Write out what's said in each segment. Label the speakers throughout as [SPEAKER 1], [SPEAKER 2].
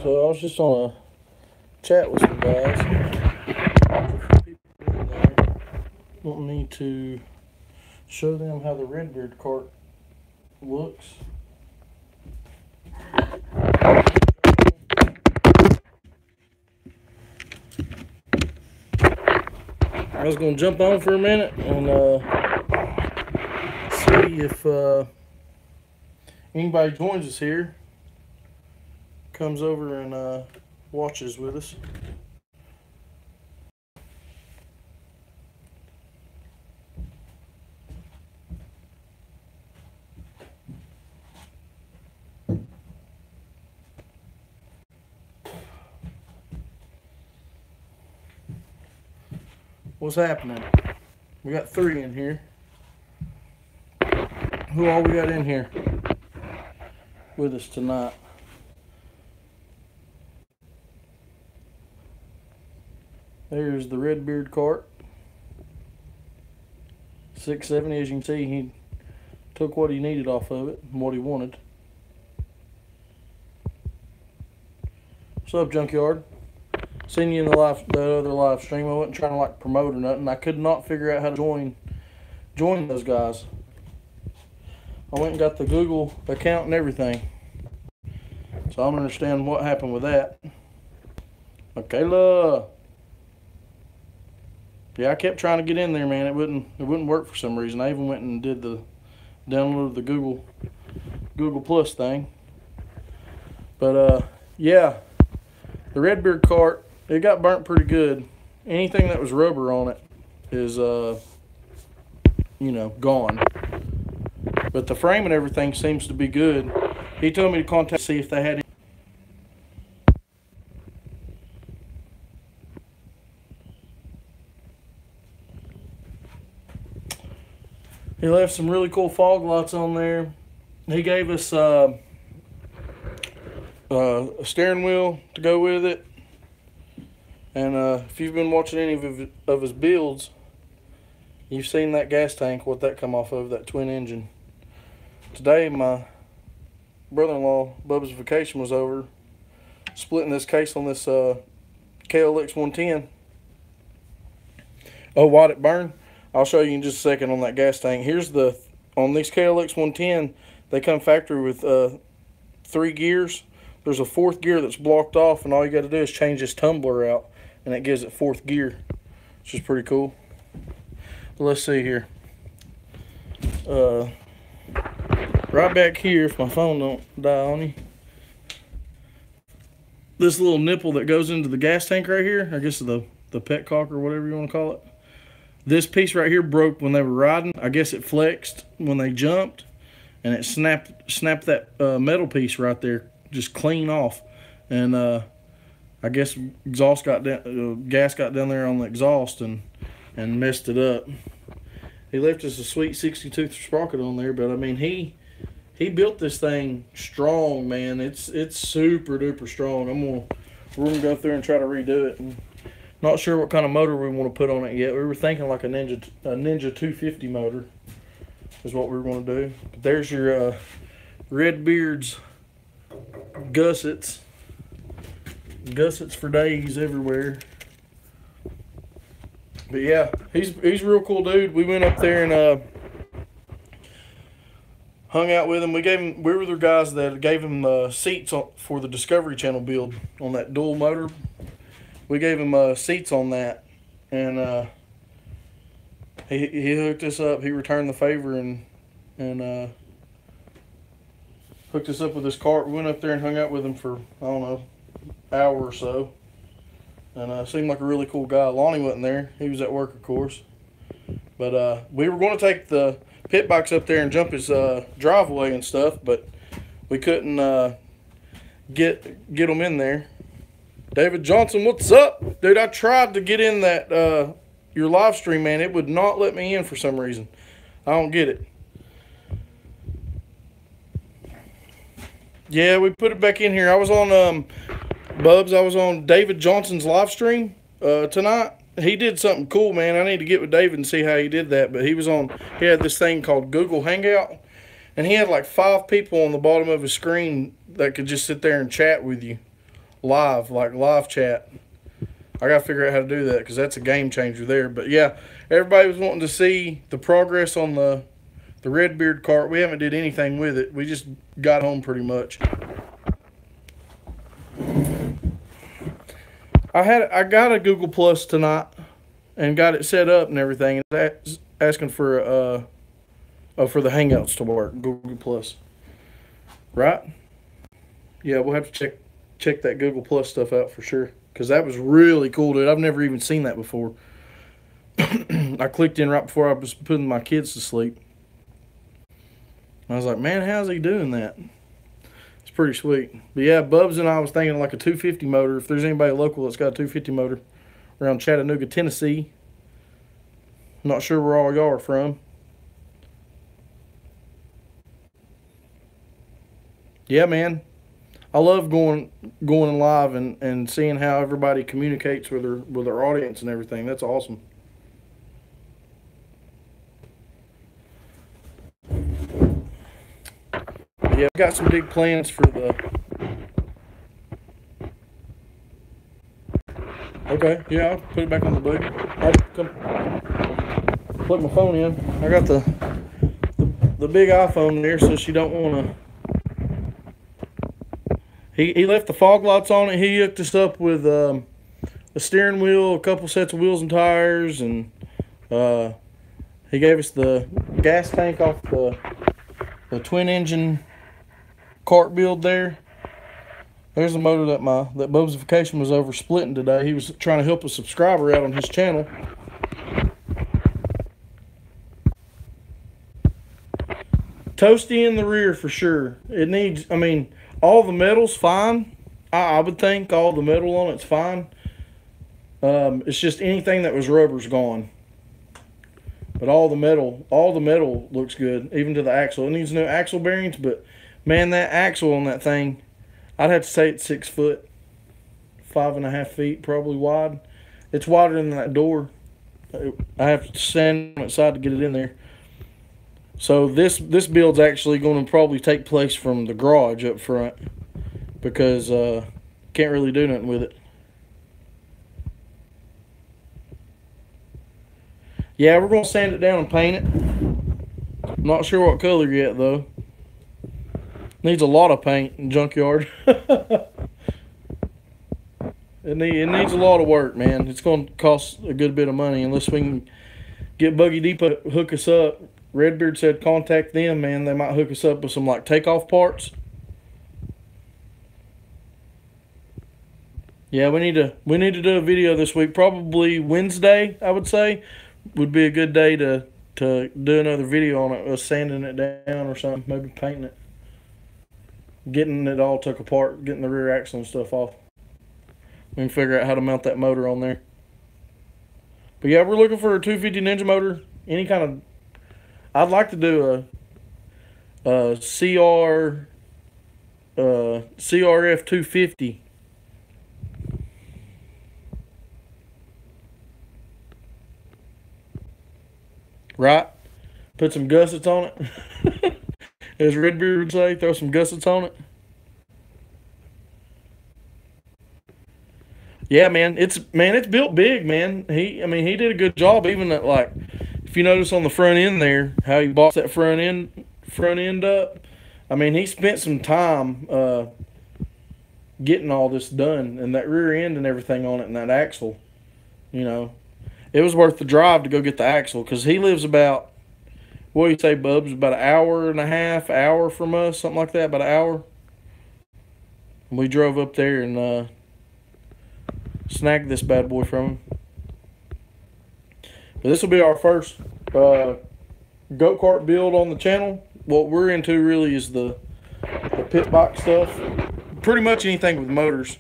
[SPEAKER 1] So I was just on a chat with some guys. People in there want me to show them how the Redbeard cart looks. I was going to jump on for a minute and see if anybody joins us here, comes over and watches with us. What's happening? We got 3 in here. Who all we got in here with us tonight? There's the Redbeard cart. 670, as you can see, he took what he needed off of it and what he wanted. What's up, Junkyard? Seen you in the other live stream. I wasn't trying to like promote or nothing. I could not figure out how to join those guys. I went and got the Google account and everything. So I don't understand what happened with that. Michaela. Yeah, I kept trying to get in there, man. It wouldn't work for some reason. I even went and did the download the Google Plus thing. But yeah, the Redbeard cart, it got burnt pretty good. Anything that was rubber on it is gone. But the frame and everything seems to be good. He told me to contact see if they had any. He left some really cool fog lights on there. He gave us a steering wheel to go with it. And if you've been watching any of his builds, you've seen that gas tank, what that come off of, that twin engine. Today, my brother-in-law, Bubba's vacation, was over splitting this case on this KLX 110. Oh, why'd it burn? I'll show you in just a second on that gas tank. Here's on these KLX 110, they come factory with 3 gears. There's a 4th gear that's blocked off, and all you got to do is change this tumbler out, and it gives it 4th gear, which is pretty cool. But let's see here. Right back here, if my phone don't die on you, this little nipple that goes into the gas tank right here, I guess the petcock or whatever you want to call it. This piece right here broke when they were riding. I guess it flexed when they jumped, and it snapped that metal piece right there just clean off. And I guess gas got down there on the exhaust and messed it up. He left us a sweet 60-tooth sprocket on there, but I mean he built this thing strong, man. It's super duper strong. We're gonna go through and try to redo it. And not sure what kind of motor we want to put on it yet. We were thinking like a Ninja 250 motor is what we were going to do. But there's your Redbeard's gussets. Gussets for days everywhere. But yeah, he's a real cool dude. We went up there and hung out with him. We were the guys that gave him seats for the Discovery Channel build on that dual motor. We gave him seats on that, and he hooked us up. He returned the favor and hooked us up with his cart. We went up there and hung out with him for, I don't know, an hour or so. And seemed like a really cool guy. Lonnie wasn't there. He was at work, of course. But we were going to take the pit bikes up there and jump his driveway and stuff, but we couldn't get them in there. David Johnson, what's up? Dude, I tried to get in that your live stream, man. It would not let me in for some reason. I don't get it. Yeah, we put it back in here. I was on Bubs. I was on David Johnson's live stream tonight. He did something cool, man. I need to get with David and see how he did that. But he had this thing called Google Hangout, and he had like 5 people on the bottom of his screen that could just sit there and chat with you live, like live chat. I got to figure out how to do that because that's a game changer there. But yeah, everybody was wanting to see the progress on the Redbeard cart. We haven't did anything with it. We just got home pretty much. I got a Google Plus tonight and got it set up and everything. And that's asking for for the Hangouts to work. Google Plus, right? Yeah, we'll have to check that Google Plus stuff out for sure because that was really cool, dude. I've never even seen that before. I clicked in right before I was putting my kids to sleep. I was like, man, how's he doing that? It's pretty sweet. But yeah, Bubs and I was thinking like a 250 motor. If there's anybody local that's got a 250 motor around Chattanooga, Tennessee. I'm not sure where all y'all are from. Yeah, man. I love going live and seeing how everybody communicates with their audience and everything. That's awesome. Yeah, I've got some big plans for the... Okay, yeah, I'll put it back on the buggy. I'll come plug my phone in. I got the big iPhone there, so she don't want to... He left the fog lights on it. He hooked us up with a steering wheel, a couple sets of wheels and tires, and he gave us the gas tank off the twin engine cart build there. There's the motor that Bubsification was over splitting today. He was trying to help a subscriber out on his channel. Toasty in the rear for sure. It needs, I mean, all the metal's fine. I would think all the metal on it's fine. It's just anything that was rubber's gone. But all the metal looks good, even to the axle. It needs new axle bearings, but man, that axle on that thing, I'd have to say it's 6 foot, 5.5 feet probably wide. It's wider than that door. I have to stand on its side to get it in there. So this build's actually going to probably take place from the garage up front because can't really do nothing with it. Yeah, we're going to sand it down and paint it. I'm not sure what color yet though. Needs a lot of paint in junkyard. It needs a lot of work, man. It's going to cost a good bit of money unless we can get Buggy Depot to hook us up. Redbeard said contact them, man. They might hook us up with some like takeoff parts. Yeah, we need to do a video this week. Probably Wednesday, I would say, would be a good day to do another video on it. Us sanding it down or something, maybe painting it, getting it all took apart, getting the rear axle and stuff off. We can figure out how to mount that motor on there. But yeah, we're looking for a 250 Ninja motor. Any kind of... I'd like to do a CRF 250. Right? Put some gussets on it. As Redbeard would say, throw some gussets on it. Yeah, man, it's built big, man. He did a good job. Even at, like, if you notice on the front end there, how he boxed that front end up. I mean, he spent some time getting all this done, and that rear end and everything on it, and that axle. You know, it was worth the drive to go get the axle because he lives about, what do you say, Bubs? About an hour and a half, hour from us, something like that. About an hour. We drove up there and snagged this bad boy from him. But this will be our first go-kart build on the channel. What we're into really is the pit bike stuff. Pretty much anything with motors.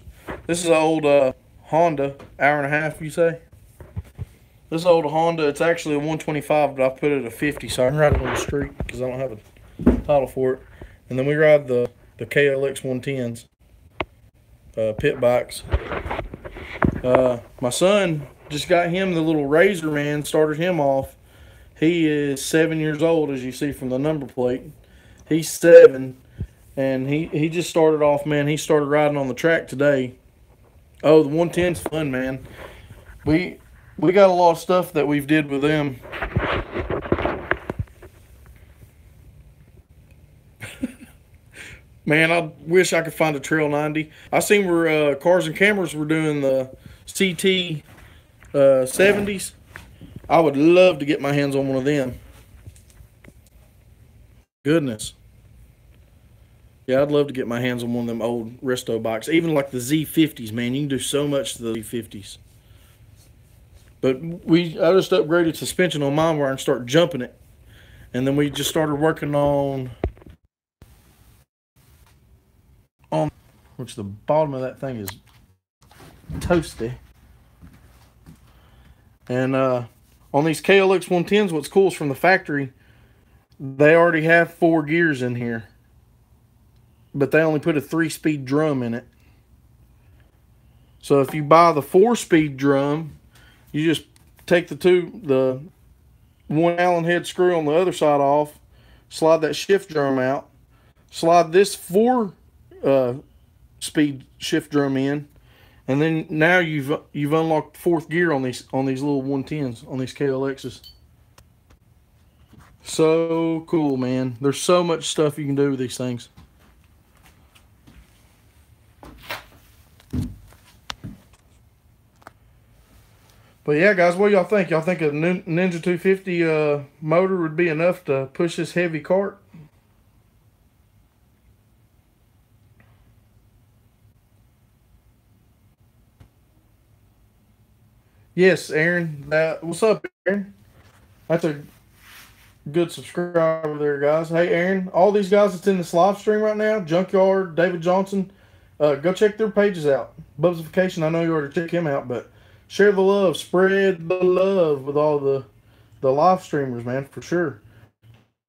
[SPEAKER 1] This is an old Honda, hour and a half, you say? This is an old Honda. It's actually a 125, but I put it at a 50 so I can ride it on the street because I don't have a title for it. And then we ride the KLX 110s, pit bikes. My son just got him the little Razor, man, started him off. He is 7 years old, as you see from the number plate. He's 7, and he just started off, man. He started riding on the track today. Oh, the 110's fun, man. We we got a lot of stuff that we've did with them. Man, I wish I could find a Trail 90. I seen where Cars and Cameras were doing the CT 70s. I would love to get my hands on one of them. Goodness. Yeah, I'd love to get my hands on one of them old resto bikes. Even like the Z50s, man. You can do so much to the Z50s. But I just upgraded suspension on mine where I can start jumping it. And then we just started working on which the bottom of that thing is toasty. And on these KLX 110s, what's cool is from the factory, they already have 4 gears in here. But they only put a 3-speed drum in it. So if you buy the 4-speed drum, you just take the one Allen head screw on the other side off, slide that shift drum out, slide this 4-speed shift drum in, and then now you've unlocked 4th gear on these little 110s, on these KLXs. So cool, man. There's so much stuff you can do with these things. But yeah, guys, what do y'all think? Y'all think a Ninja 250 motor would be enough to push this heavy cart? Yes, Aaron. What's up, Aaron? That's a good subscriber there, guys. Hey, Aaron, all these guys that's in this live stream right now, Junkyard, David Johnson, go check their pages out. Bubsification, I know you already checked him out, but share the love, spread the love with all the live streamers, man, for sure.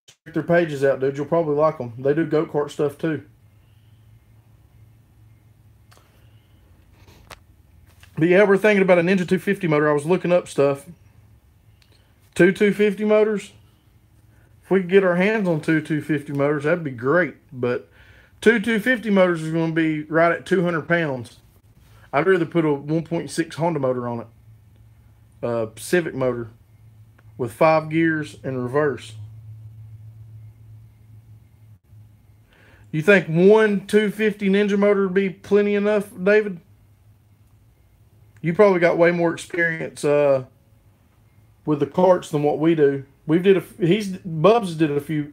[SPEAKER 1] Check their pages out, dude. You'll probably like them. They do goat kart stuff too. But yeah, we're thinking about a Ninja 250 motor. I was looking up stuff. 250 motors. If we could get our hands on 250 motors, that'd be great. But 250 motors is going to be right at 200 pounds. I'd rather put a 1.6 Honda motor on it. Civic motor with 5 gears and reverse. You think one 250 Ninja motor would be plenty enough, David? You probably got way more experience with the carts than what we do. Bubs did a few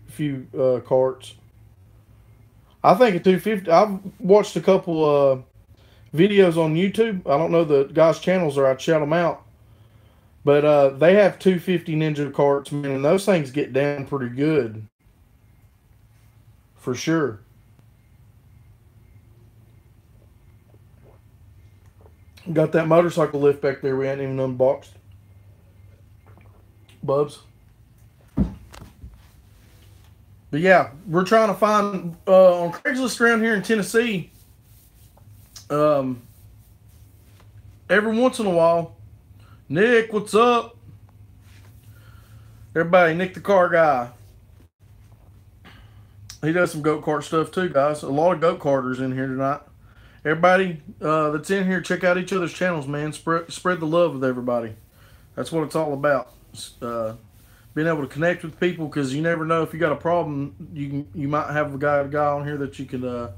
[SPEAKER 1] carts. I think a 250. I've watched a couple videos on YouTube. I don't know the guys' channels, or I'd shout them out. But they have 250 Ninja carts, man, and those things get down pretty good, for sure. Got that motorcycle lift back there we hadn't even unboxed. Bubs. But yeah, we're trying to find on Craigslist around here in Tennessee. Every once in a while, Nick, what's up? Everybody, Nick the car guy. He does some go kart stuff too, guys. A lot of go karters in here tonight. Everybody that's in here, check out each other's channels, man. Spread the love with everybody. That's what it's all about. Being able to connect with people, because you never know if you got a problem. You might have a guy on here that you could. I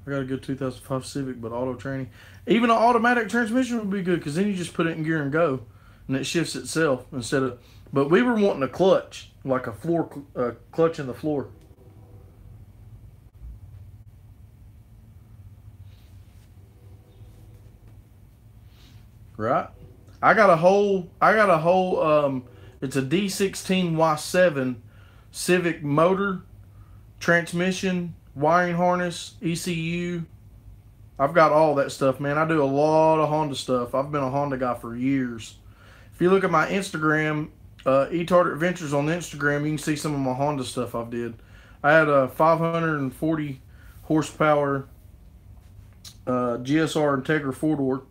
[SPEAKER 1] got a good 2005 Civic, but auto training. Even an automatic transmission would be good, because then you just put it in gear and go, and it shifts itself instead of. But we were wanting a clutch, like a floor clutch in the floor. Right. I got a whole it's a D16Y7 Civic motor, transmission, wiring harness, ECU. I've got all that stuff, man. I do a lot of Honda stuff. I've been a Honda guy for years. If you look at my Instagram, Etard Adventures on Instagram, you can see some of my Honda stuff I've did. I had a 540 horsepower GSR Integra 4-door.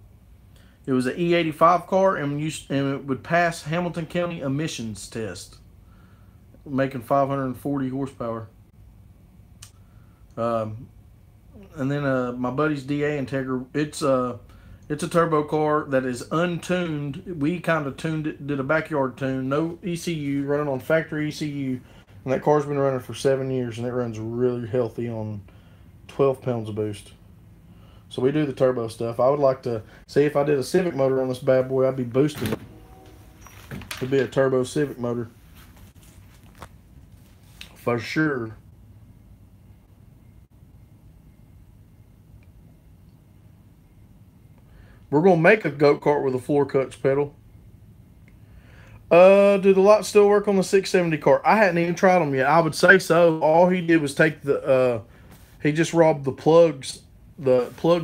[SPEAKER 1] It was an E85 car, and it would pass Hamilton County emissions test, making 540 horsepower. And then my buddy's DA Integra, It's a turbo car that is untuned. We kind of tuned it, did a backyard tune, no ECU, running on factory ECU. And that car's been running for 7 years, and it runs really healthy on 12 pounds of boost. So we do the turbo stuff. I would like to see if I did a Civic motor on this bad boy, I'd be boosting it. It'd be a turbo Civic motor. For sure. We're going to make a go-kart with a floor cuts pedal. Do the lights still work on the 670 car? I hadn't even tried them yet. I would say so. All he did was take the, he just robbed the plugs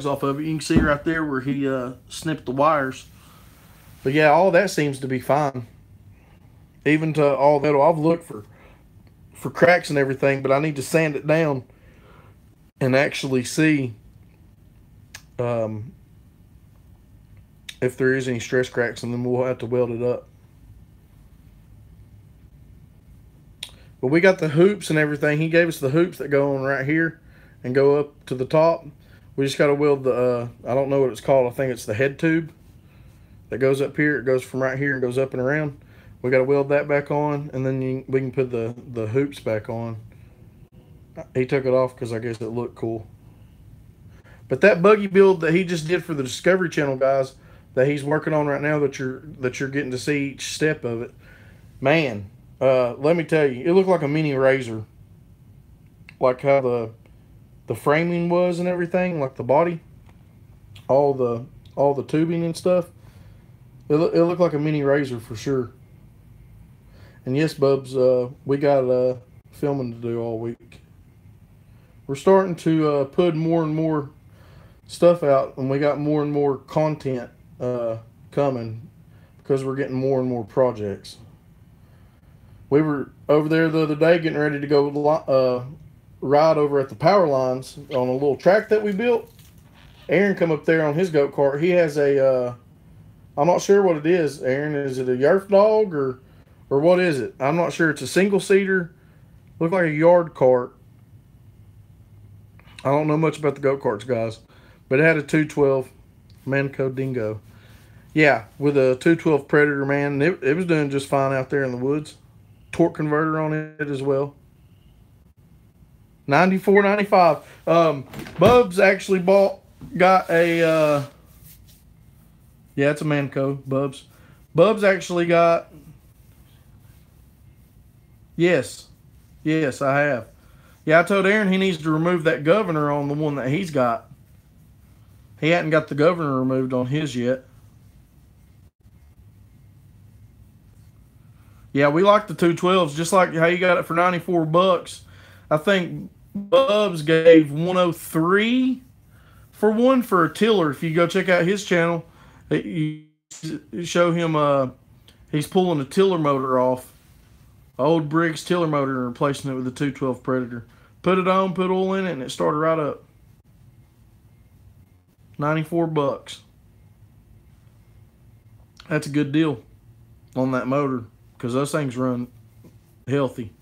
[SPEAKER 1] off of it. You can see right there where he snipped the wires. But yeah, all that seems to be fine. Even to all that, I've looked for cracks and everything, but I need to sand it down and actually see if there is any stress cracks, and then we'll have to weld it up. But we got the hoops and everything. He gave us the hoops that go on right here and go up to the top. We just got to weld the, I don't know what it's called. I think it's the head tube that goes up here. It goes from right here and goes up and around. We got to weld that back on, and then we can put the hoops back on. He took it off because I guess it looked cool. But that buggy build that he just did for the Discovery Channel guys that he's working on right now, that you're getting to see each step of it, man, let me tell you, it looked like a mini Razor. Like how the framing was and everything, like the body, all the tubing and stuff. It looked like a mini Razor for sure. And yes, Bubs, we got filming to do all week. We're starting to put more and more stuff out, and we got more and more content coming because we're getting more and more projects. We were over there the other day getting ready to go ride over at the power lines on a little track that we built. Aaron come up there on his go-kart. He has a, I'm not sure what it is, Aaron. Is it a Yerf dog or what is it? I'm not sure. It's a single-seater. Look like a yard cart. I don't know much about the go-karts, guys. But it had a 212 Manco Dingo. Yeah, with a 212 Predator, man. It was doing just fine out there in the woods. Torque converter on it as well. 94.95. Bubs actually got a, yeah, it's a Manco, Bubs. Bubs actually got, yes, I have. Yeah, I told Aaron he needs to remove that governor on the one that he's got. He hadn't got the governor removed on his yet. Yeah, we like the 212s, just like how you got it for $94. I think Bubs gave 103 for one for a tiller. If you go check out his channel, you show him he's pulling a tiller motor off, old Briggs tiller motor, and replacing it with the 212 Predator. Put it on, put oil in it, and it started right up. $94. That's a good deal on that motor because those things run healthy.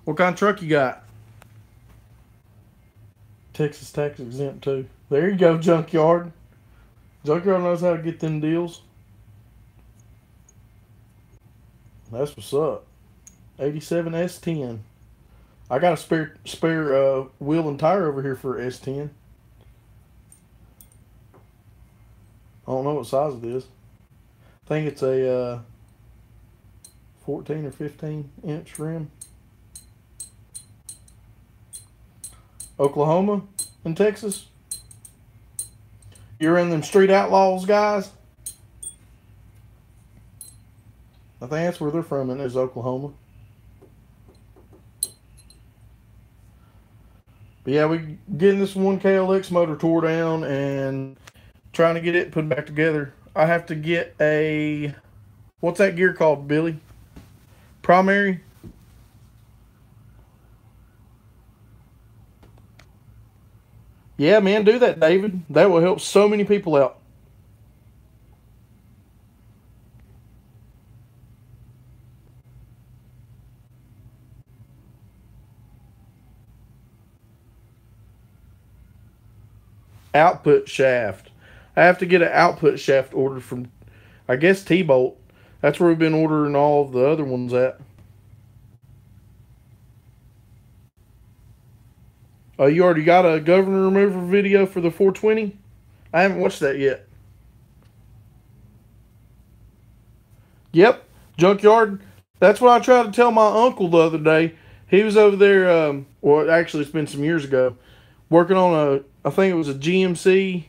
[SPEAKER 1] What kind of truck you got? Texas tax exempt too. There you go, Junkyard. Junkyard knows how to get them deals. That's what's up. 87 S10. I got a spare wheel and tire over here for S10. I don't know what size it is. I think it's a 14 or 15 inch rim. Oklahoma and Texas. You're in them Street Outlaws, guys. I think that's where they're from, and it's Oklahoma. But yeah, we getting this 1KLX motor tore down and trying to get it put back together. I have to get a, what's that gear called, Billy? Primary? Yeah, man, do that, David. That will help so many people out. output shaft. I have to get an output shaft ordered from, I guess, T-Bolt. That's where we've been ordering all of the other ones at. You already got a governor remover video for the 420? I haven't watched that yet. Yep, junkyard. That's what I tried to tell my uncle the other day. He was over there, well, actually, it's been some years ago, working on I think it was a GMC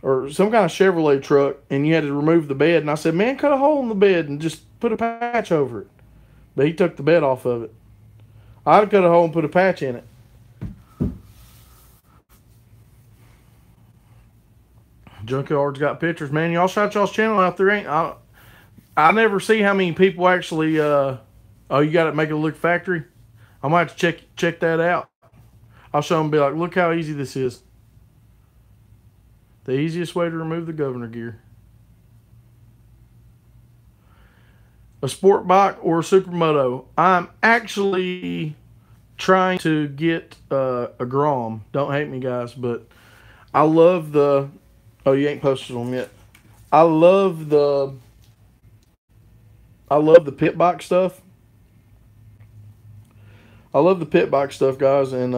[SPEAKER 1] or some kind of Chevrolet truck, and you had to remove the bed. And I said, man, cut a hole in the bed and just put a patch over it. But he took the bed off of it. I'd have cut a hole and put a patch in it. Junkyard's got pictures, man. Y'all shout y'all's channel out there, ain't I never see how many people actually, oh, you got to make it look factory? I might have to check that out. I'll show them and be like, look how easy this is. The easiest way to remove the governor gear. A sport bike or a supermoto. I'm actually trying to get a Grom. Don't hate me, guys, but I love the, oh, you ain't posted them yet. I love the pit bike stuff. I love the pit bike stuff, guys, and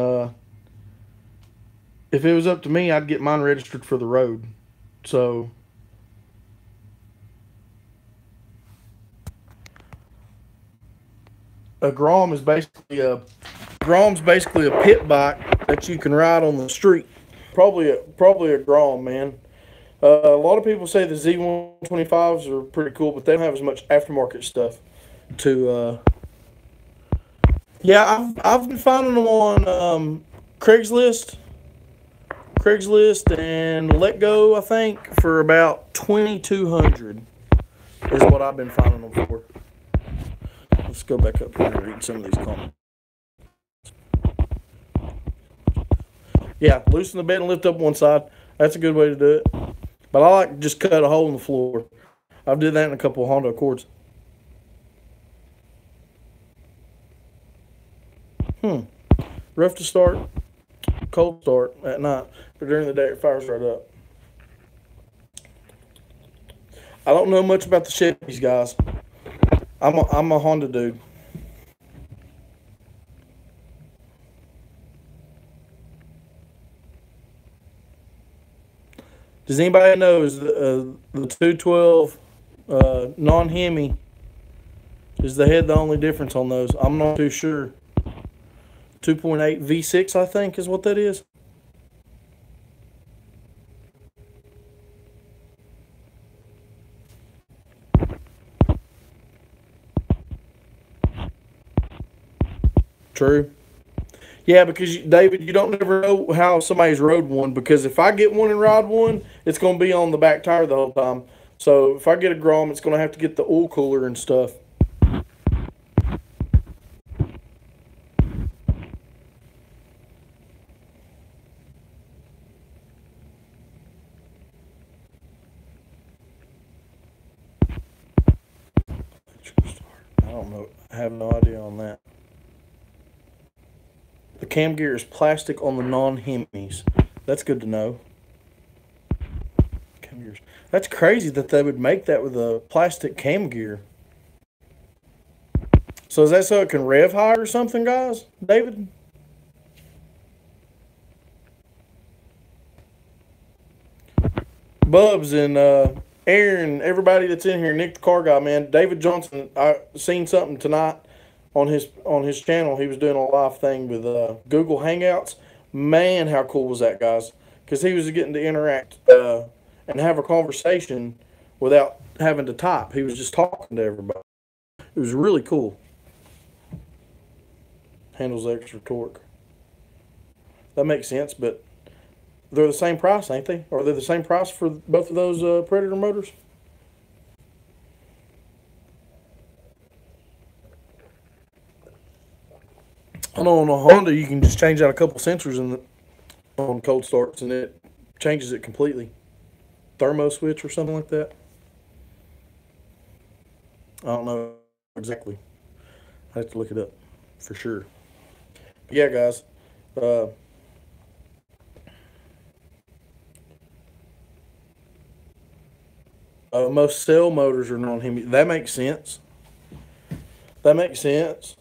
[SPEAKER 1] if it was up to me, I'd get mine registered for the road. So a Grom is basically a pit bike that you can ride on the street. Probably a Grom, man. A lot of people say the Z125s are pretty cool, but they don't have as much aftermarket stuff to. Yeah, I've been finding them on Craigslist and Let Go, I think, for about $2,200 is what I've been finding them for. Let's go back up here and read some of these comments. Yeah, loosen the bed and lift up one side. That's a good way to do it. But I like to just cut a hole in the floor. I've did that in a couple of Honda Accords. Rough to start, cold start at night, but during the day it fires right up. I don't know much about the Chevys, guys. I'm a Honda dude. Does anybody know is the 212 non-Hemi, is the head the only difference on those? I'm not too sure. 2.8 V6, I think, is what that is. True. Yeah, because David, you don't never know how somebody's rode one. Because if I get one and ride one, it's going to be on the back tire the whole time. So if I get a Grom, it's going to have to get the oil cooler and stuff. I don't know. I have no idea on that. The cam gear is plastic on the non-Hemis. That's good to know. Cam gears. That's crazy that they would make that with a plastic cam gear. So is that so it can rev higher or something, guys? David? Bubs and Aaron, everybody that's in here, Nick the car guy, man. David Johnson, I seen something tonight on his channel. He was doing a live thing with Google Hangouts. Man, how cool was that, guys? Because he was getting to interact and have a conversation without having to type. He was just talking to everybody. It was really cool. Handles extra torque. That makes sense, but they're the same price, ain't they? Or they're the same price for both of those Predator motors? I know on a Honda you can just change out a couple sensors on cold starts and it changes it completely. Thermo switch or something like that. I don't know exactly. I have to look it up for sure. But yeah, guys. Most cell motors are non-Hemi. That makes sense. That makes sense.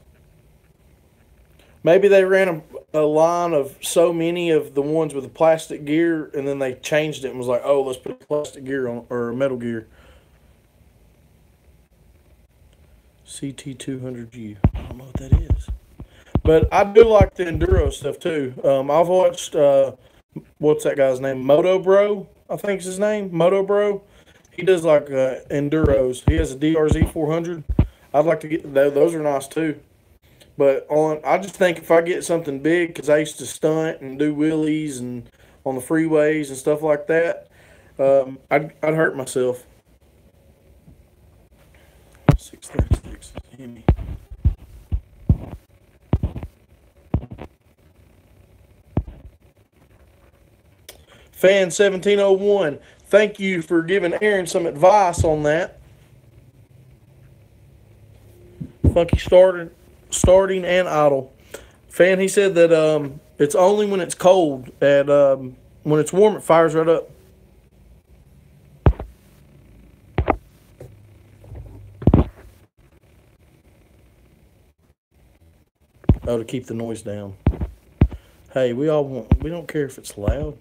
[SPEAKER 1] Maybe they ran a line of so many of the ones with the plastic gear, and then they changed it and was like, "Oh, let's put plastic gear on or metal gear." CT200U. I don't know what that is, but I do like the enduro stuff too. I've watched what's that guy's name? Moto Bro, I think is his name. Moto Bro. He does like enduros. He has a DRZ 400. I'd like to get those. Are nice too. But I just think if I get something big, because I used to stunt and do wheelies and on the freeways and stuff like that, I'd hurt myself. 636 Hemi. Fan 1701. Thank you for giving Aaron some advice on that. Funky starting and idle. Fan, he said that it's only when it's cold. When it's warm, it fires right up. Oh, to keep the noise down. Hey, we don't care if it's loud.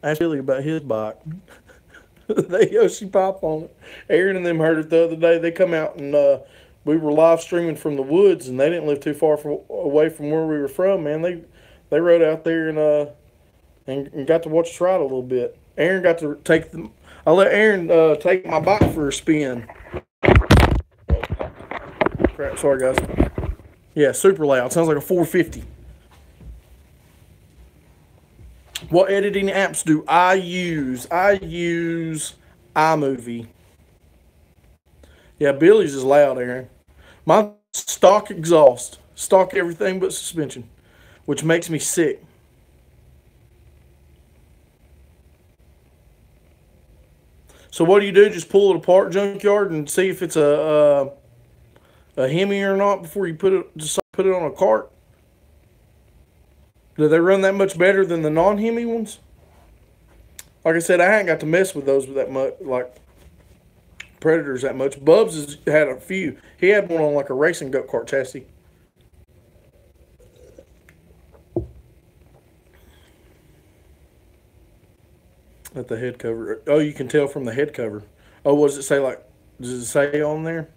[SPEAKER 1] Ask Billy about his bike. They Yoshi pop on it. Aaron and them heard it the other day. They come out and we were live streaming from the woods, and they didn't live too far away from where we were from. Man, they rode out there and got to watch us ride a little bit. Aaron got to take them. I let Aaron take my bike for a spin. Crap, sorry guys. Yeah, super loud. Sounds like a 450. What editing apps do I use? I use iMovie. Yeah, Billy's is loud, Aaron. My stock exhaust. Stock everything but suspension, which makes me sick. So what do? Just pull it apart, junkyard, and see if it's a Hemi or not before you put it on a cart? Do they run that much better than the non-Hemi ones? Like I said, I haven't got to mess with those that much, like Predators that much. Bubs has had a few. He had one on like a racing go-kart chassis. At the head cover. Oh, you can tell from the head cover. Oh, what does it say? Does it say on there?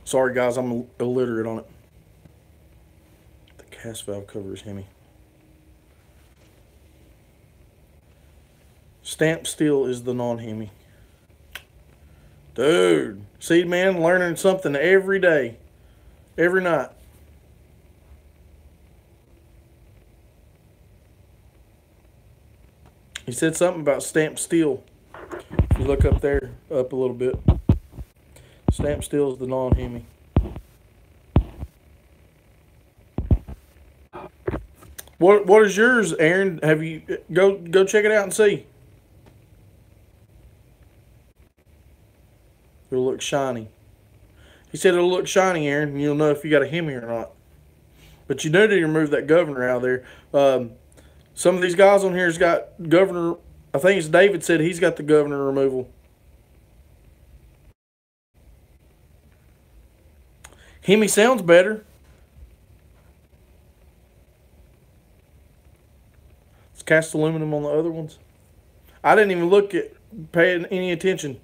[SPEAKER 1] Sorry, guys, I'm illiterate on it. The cast valve cover is Hemi. Stamp steel is the non-Hemi. Dude, see, man, learning something every day, every night. He said something about stamped steel. If you look up there, up a little bit. Stamped steel is the non-Hemi. What is yours, Aaron? Have you go check it out and see? It'll look shiny. He said it'll look shiny, Aaron, and you'll know if you got a Hemi or not. But you do need to remove that governor out of there. Some of these guys on here has got governor. I think it's David said he's got the governor removal. Hemi sounds better. It's cast aluminum on the other ones. I didn't even pay any attention.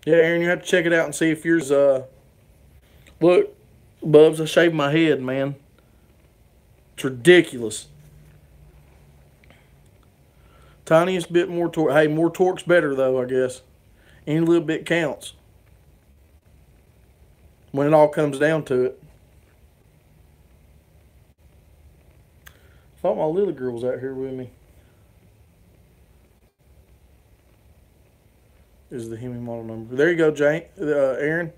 [SPEAKER 1] Yeah, Aaron, you have to check it out and see if yours, look, Bubs, I shaved my head, man. It's ridiculous. Tiniest bit more torque. Hey, more torque's better, though, I guess. Any little bit counts. When it all comes down to it. I thought my little girl was out here with me. Is the Hemi model number. There you go, Aaron.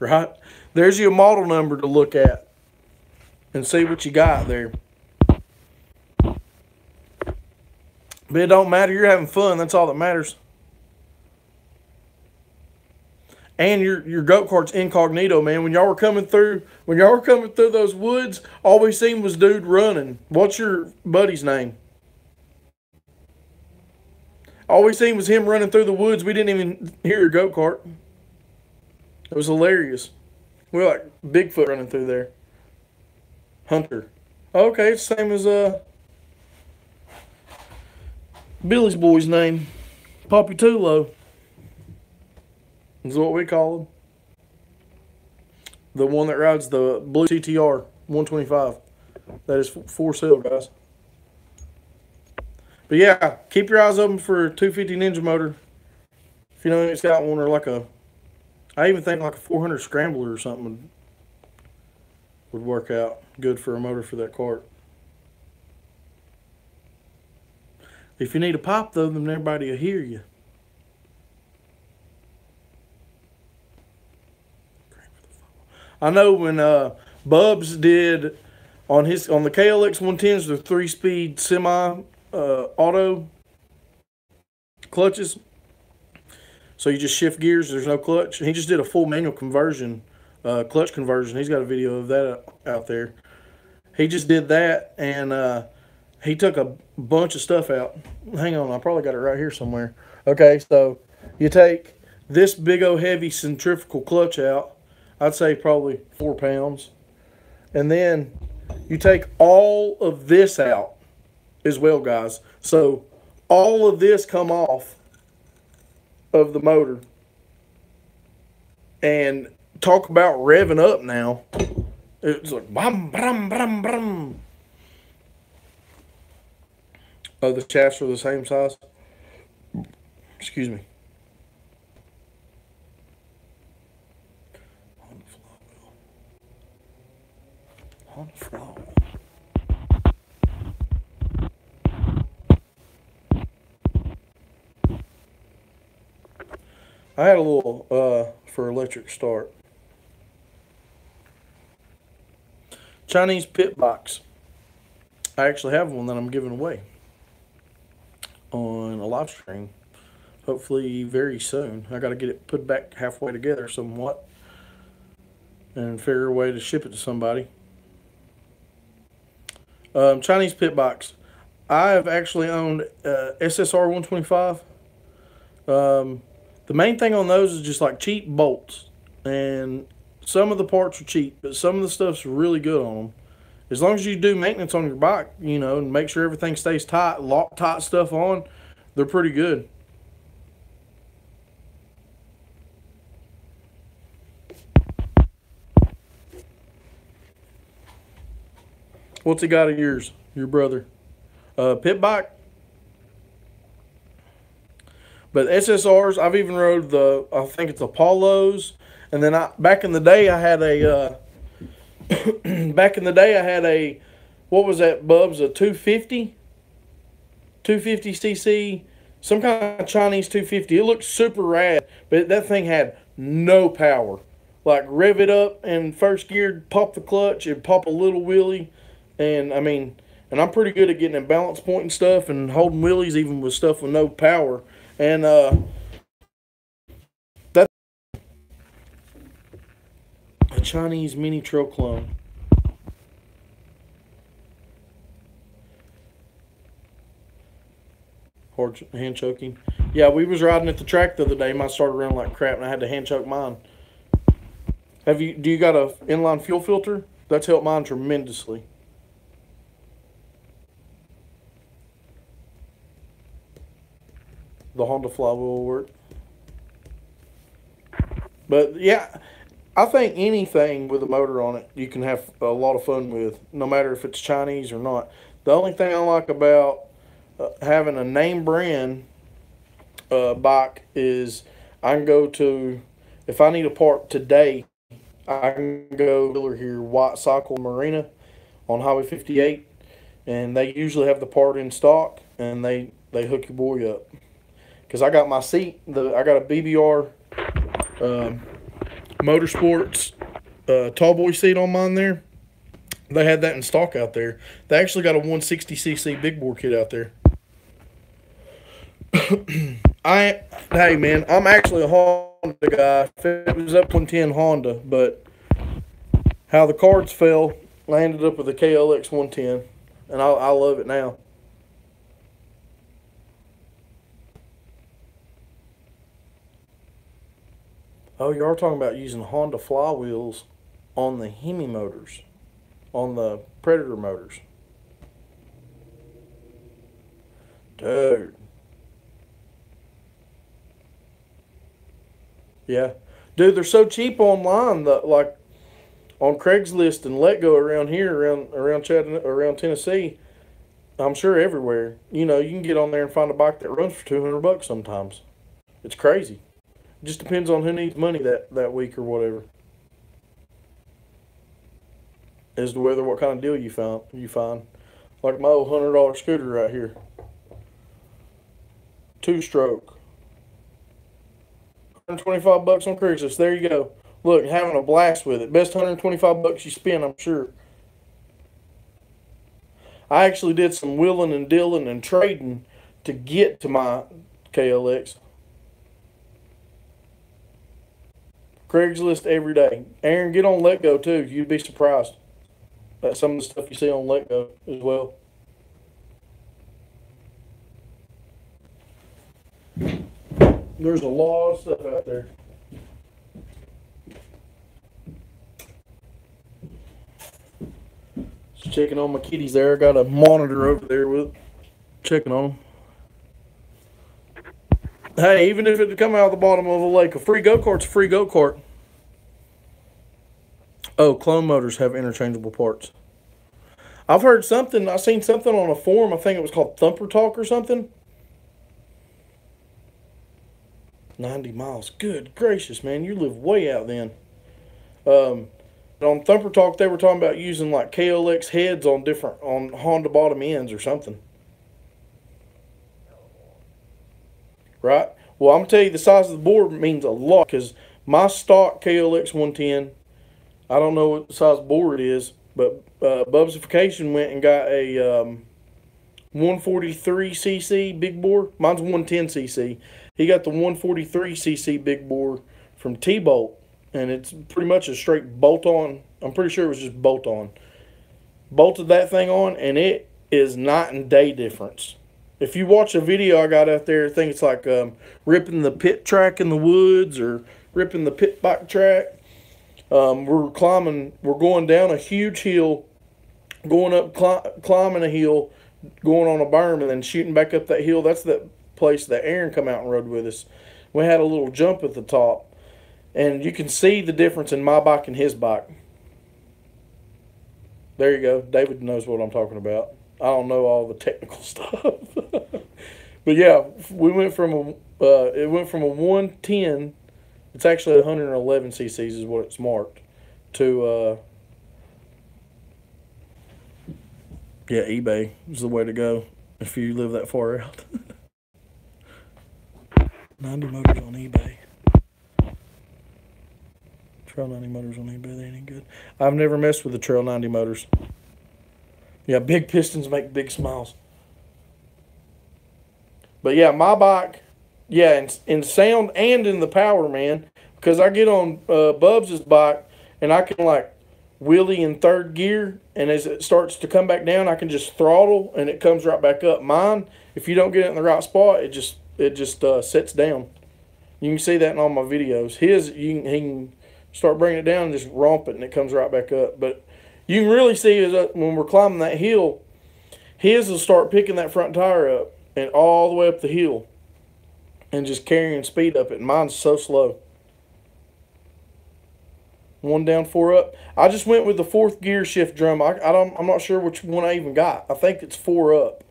[SPEAKER 1] Right? There's your model number to look at and see what you got there. But it don't matter. You're having fun. That's all that matters. And your go-kart's incognito, man. When y'all were coming through those woods, all we seen was dude running. What's your buddy's name? All we seen was him running through the woods. We didn't even hear your go-kart. It was hilarious. We were like Bigfoot running through there. Hunter. Okay, it's the same as Billy's boy's name. Poppy Tulo is what we call him. The one that rides the blue CTR 125. That is for sale, guys. But yeah, keep your eyes open for a 250 Ninja motor. If you know it's got one, or like I even think like a 400 Scrambler or something would work out good for a motor for that cart. If you need a pop though, then everybody will hear you. I know when Bubs did on the KLX 110s, the 3-speed semi auto clutches. So you just shift gears. There's no clutch. He just did a full manual conversion, clutch conversion. He's got a video of that out there. He just did that, and he took a bunch of stuff out. Hang on, I probably got it right here somewhere. Okay, so you take this big old heavy centrifugal clutch out. I'd say probably 4 pounds. And then you take all of this out as well, guys. So all of this come off of the motor. And talk about revving up now. It's like brum, brum, brum, brum. Oh, the shafts are the same size. Excuse me. On the floor. I had a little for electric start. Chinese pit box. I actually have one that I'm giving away on a live stream. Hopefully very soon. I got to get it put back halfway together somewhat and figure a way to ship it to somebody. Chinese pit box. I have actually owned SSR 125. The main thing on those is just like cheap bolts, and some of the parts are cheap, but some of the stuff's really good on them. As long as you do maintenance on your bike, you know, and make sure everything stays tight, lock tight stuff on, they're pretty good. What's he got of yours? Your brother? Pit bike? But SSRs, I've even rode I think it's Apollos. And then back in the day, I had a, what was that, Bubs? A 250? 250cc, some kind of Chinese 250. It looked super rad, but that thing had no power. Like, rev it up in first gear, pop the clutch, and pop a little wheelie. And, I mean, and I'm pretty good at getting a balance point and stuff and holding wheelies even with stuff with no power. And that's a Chinese mini trail clone. Hard hand choking. Yeah, we was riding at the track the other day. Mine started running like crap, and I had to hand choke mine. Do you got a inline fuel filter? That's helped mine tremendously. The Honda flywheel will work. But yeah, I think anything with a motor on it, you can have a lot of fun with, no matter if it's Chinese or not. The only thing I like about having a name brand bike is I can go to, if I need a part today, I can go dealer here, White Cycle Marina on Highway 58, and they usually have the part in stock, and they hook your boy up. Because I got my seat, I got a BBR Motorsports Tallboy seat on mine there. They had that in stock out there. They actually got a 160cc big bore kit out there. Hey, man, I'm actually a Honda guy. If it was up 110 Honda, but how the cards fell, I ended up with a KLX 110, and I love it now. Oh, you are talking about using Honda flywheels on the Hemi motors, on the Predator motors. Dude. Yeah. Dude, they're so cheap online that, like, on Craigslist and Let Go around here, around Chattanooga, around Tennessee, I'm sure everywhere. You know, you can get on there and find a bike that runs for $200 sometimes. It's crazy. It just depends on who needs money that week or whatever. As to whether what kind of deal you find. Like my old $100 scooter right here. 2-stroke. $125 on Craigslist. There you go. Look, having a blast with it. Best $125 you spend, I'm sure. I actually did some wheeling and dealing and trading to get to my KLX. Craigslist every day. Aaron, get on Let Go too. You'd be surprised at some of the stuff you see on Let Go as well. There's a lot of stuff out there. Just checking on my kitties there. I got a monitor over there with checking on them. Hey, even if it come out of the bottom of a lake, a free go-kart's a free go-kart. Oh, clone motors have interchangeable parts. I've heard something, I seen something on a forum, I think it was called Thumper Talk or something. 90 miles. Good gracious, man. You live way out then. On Thumper Talk, they were talking about using like KLX heads on Honda bottom ends or something. Right? Well, I'm going to tell you the size of the board means a lot because my stock KLX 110, I don't know what the size board it is, but Bubsification went and got a 143cc big bore. Mine's 110cc. He got the 143cc big bore from T-Bolt, and it's pretty much a straight bolt-on. I'm pretty sure it was just bolt-on. Bolted that thing on, and it is night and day difference. If you watch a video I got out there, I think it's like ripping the pit track in the woods or ripping the pit bike track. We're going down a huge hill, going up, climbing a hill, going on a berm, and then shooting back up that hill. That's the place that Aaron come out and rode with us. We had a little jump at the top, and you can see the difference in my bike and his bike. There you go. David knows what I'm talking about. I don't know all the technical stuff. But yeah, we went from it went from a 110, it's actually 111 cc's is what it's marked, to yeah, eBay is the way to go if you live that far out. 90 motors on eBay. Trail 90 motors on eBay, they ain't good. I've never messed with the Trail 90 motors. Yeah, big pistons make big smiles. But yeah, my bike, yeah, in sound and in the power, man, because I get on Bubs' bike and I can like wheelie in third gear, and as it starts to come back down, I can just throttle and it comes right back up. Mine, if you don't get it in the right spot, it just sets down. You can see that in all my videos. He can start bringing it down and just romp it, and it comes right back up. But you can really see is when we're climbing that hill, his will start picking that front tire up and all the way up the hill and just carrying speed up it. And mine's so slow. 1 down, 4 up. I just went with the 4th gear shift drum. I'm not sure which one I even got. I think it's 4 up.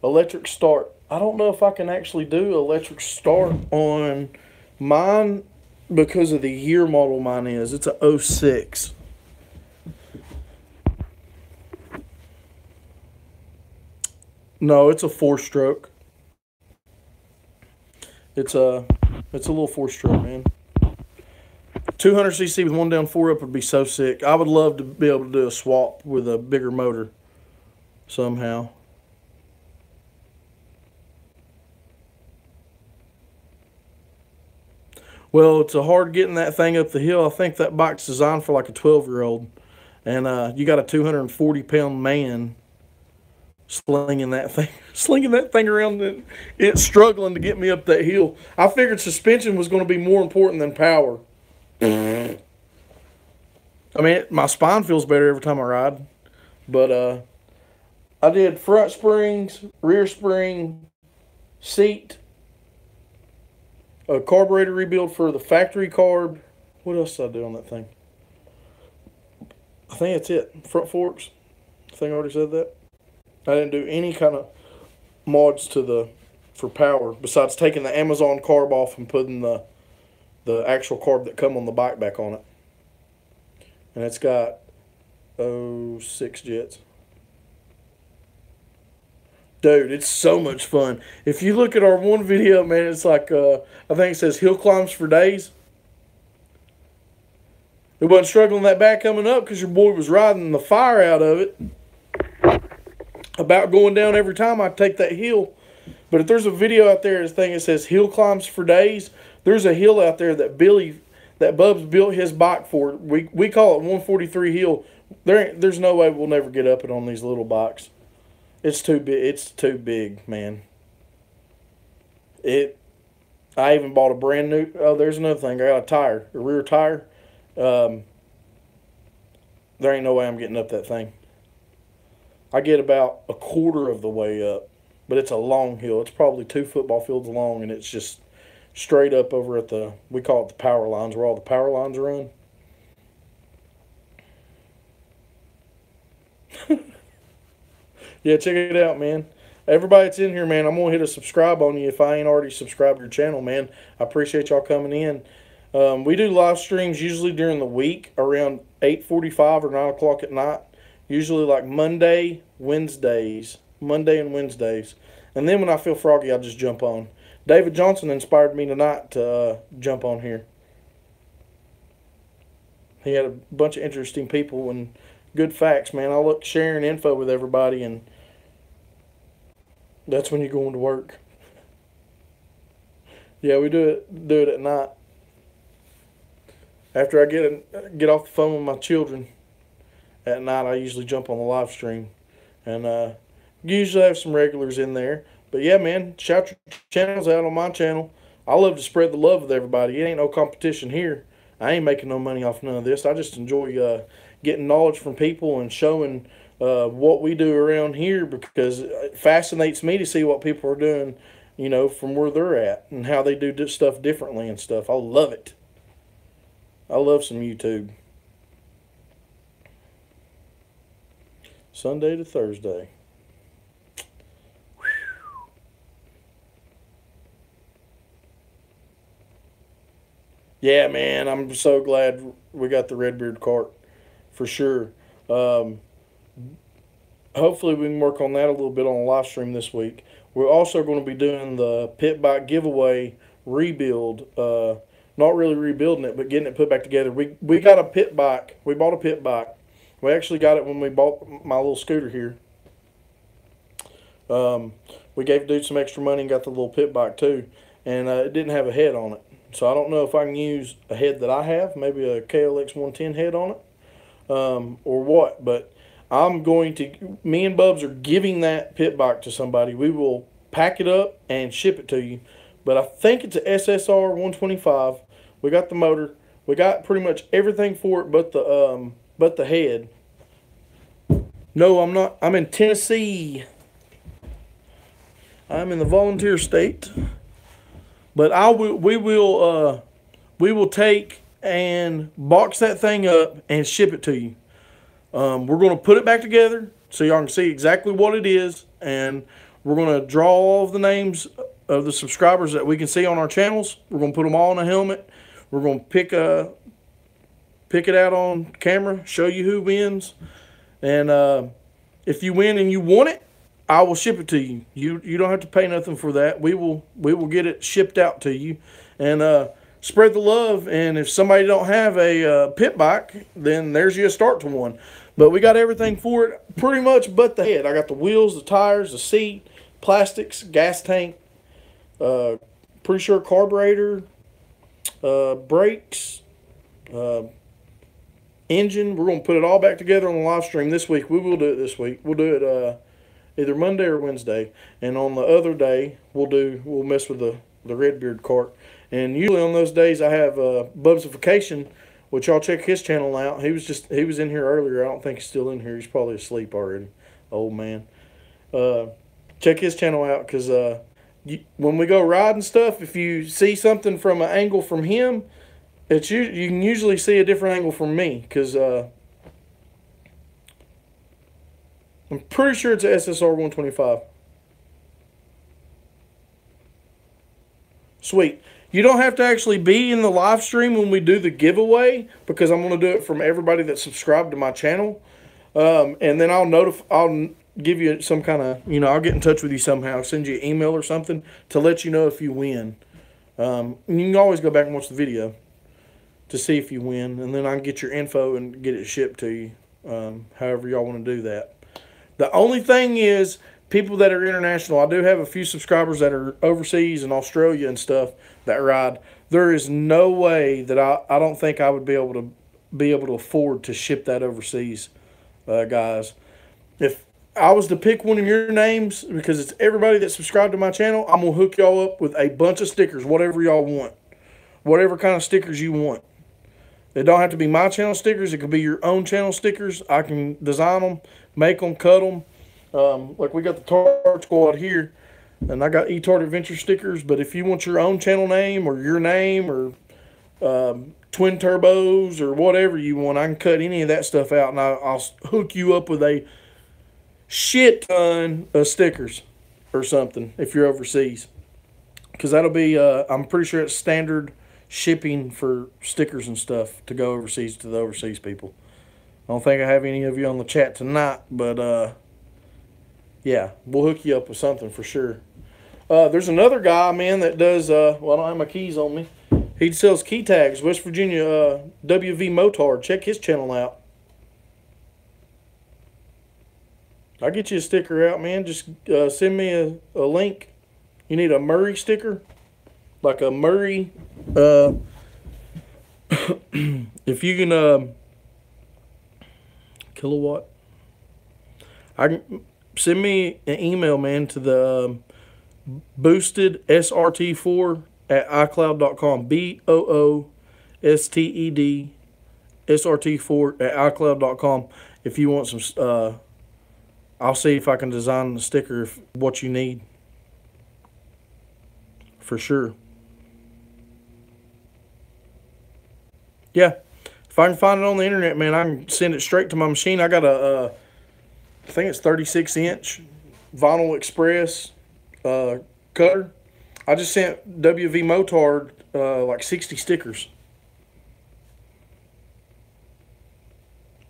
[SPEAKER 1] Electric start. I don't know if I can actually do electric start on mine because of the year model mine is. It's a 06. No, it's a 4-stroke. It's a little 4-stroke, man. 200cc with 1 down, 4 up would be so sick. I would love to be able to do a swap with a bigger motor somehow. Well, it's a hard getting that thing up the hill. I think that bike's designed for like a 12-year-old. And you got a 240-pound man slinging that thing, slinging that thing around, and it's struggling to get me up that hill. I figured suspension was going to be more important than power. I mean, my spine feels better every time I ride, but I did front springs, rear spring, seat, a carburetor rebuild for the factory carb. What else did I do on that thing? I think that's it. Front forks. I think I already said that. I didn't do any kind of mods for power besides taking the Amazon carb off and putting the actual carb that come on the bike back on it. And it's got 6 jets. Dude, it's so much fun. If you look at our one video, man, it's like I think it says hill climbs for days. It wasn't struggling that bad coming up because your boy was riding the fire out of it. About going down every time I take that hill. But if there's a video out there, this thing that says hill climbs for days, there's a hill out there that Bubs built his bike for. We call it 143 Hill. There's no way we'll never get up it on these little bikes. It's too big. It's too big, man. I even bought a brand new. Oh, there's another thing. I got a rear tire. There ain't no way I'm getting up that thing. I get about a quarter of the way up, but it's a long hill. It's probably 2 football fields long, and it's just straight up over at we call it the power lines, where all the power lines run. Yeah, check it out, man. Everybody that's in here, man, I'm going to hit a subscribe on you if I ain't already subscribed to your channel, man. I appreciate y'all coming in. We do live streams usually during the week around 8:45 or 9 o'clock at night. Usually like Monday and Wednesdays. And then when I feel froggy, I just jump on. David Johnson inspired me tonight to jump on here. He had a bunch of interesting people and good facts, man. I look sharing info with everybody, and that's when you're going to work. Yeah, we do it at night. After I get off the phone with my children at night, I usually jump on the live stream, and usually have some regulars in there. But yeah, man, shout your channels out on my channel. I love to spread the love with everybody. It ain't no competition here. I ain't making no money off none of this. I just enjoy getting knowledge from people and showing what we do around here, because it fascinates me to see what people are doing, you know, from where they're at and how they do stuff differently and stuff. I love it. I love some YouTube. Sunday to Thursday. Yeah, man, I'm so glad we got the Redbeard cart, for sure. Hopefully we can work on that a little bit on a live stream this week. We're also going to be doing the pit bike giveaway rebuild. Not really rebuilding it, but getting it put back together. We got a pit bike. We bought a pit bike. We actually got it when we bought my little scooter here. We gave dude some extra money and got the little pit bike too. And it didn't have a head on it. So I don't know if I can use a head that I have, maybe a KLX 110 head on it, or what. But me and Bubs are giving that pit bike to somebody. We will pack it up and ship it to you. But I think it's a SSR 125. We got the motor. We got pretty much everything for it but the head. No, I'm not. I'm in Tennessee. I'm in the volunteer state. But we will take and box that thing up and ship it to you. We're going to put it back together so y'all can see exactly what it is, and we're going to draw all of the names of the subscribers that we can see on our channels. We're going to put them all in a helmet. We're going to pick it out on camera, show you who wins, and if you win and you want it, I will ship it to you. You don't have to pay nothing for that. We will get it shipped out to you, and spread the love. And if somebody don't have a pit bike, then there's you a start to one. But we got everything for it pretty much but the head. I got the wheels, the tires, the seat, plastics, gas tank, pretty sure carburetor, brakes, engine. We're going to put it all back together on the live stream this week. We will do it this week. We'll do it either Monday or Wednesday. And on the other day, we'll mess with the Redbeard cart. And usually on those days, I have Bubsification, which y'all check his channel out. He was in here earlier. I don't think he's still in here. He's probably asleep already, old man. Check his channel out, because when we go riding stuff, if you see something from an angle from him, you can usually see a different angle from me, because I'm pretty sure it's a SSR 125. Sweet. You don't have to actually be in the live stream when we do the giveaway, because I'm going to do it from everybody that's subscribed to my channel. And then I'll give you some kind of, I'll get in touch with you somehow, send you an email or something to let you know if you win. And you can always go back and watch the video to see if you win, and then I can get your info and get it shipped to you, however y'all want to do that. The only thing is, people that are international, I do have a few subscribers that are overseas in Australia and stuff that ride. There is no way that I don't think I would be able to afford to ship that overseas, guys. If I was to pick one of your names, because it's everybody that subscribed to my channel, I'm going to hook y'all up with a bunch of stickers, whatever y'all want. Whatever kind of stickers you want. They don't have to be my channel stickers. It could be your own channel stickers. I can design them, make them, cut them. Like we got the Etard Squad here, and I got Etard Adventure stickers. But if you want your own channel name or your name or twin turbos or whatever you want, I can cut any of that stuff out, and I'll hook you up with a shit ton of stickers or something if you're overseas. Because that'll be, I'm pretty sure it's standard shipping for stickers and stuff to go overseas to the overseas people. I don't think I have any of you on the chat tonight, but yeah, we'll hook you up with something for sure. There's another guy, man, that does, well, I don't have my keys on me. He sells key tags, West Virginia, WV Motard. Check his channel out. I'll get you a sticker out, man. Just send me a link. You need a Murray sticker? Like a Murray, if you can, kilowatt. I can send me an email, man, to the boosted SRT4 at iCloud.com. BOOSTED SRT4 at iCloud.com. If you want some, I'll see if I can design the sticker of what you need. For sure. Yeah, if I can find it on the internet, man, I can send it straight to my machine. I got a, I think it's 36-inch Vinyl Express cutter. I just sent WV Motard like 60 stickers.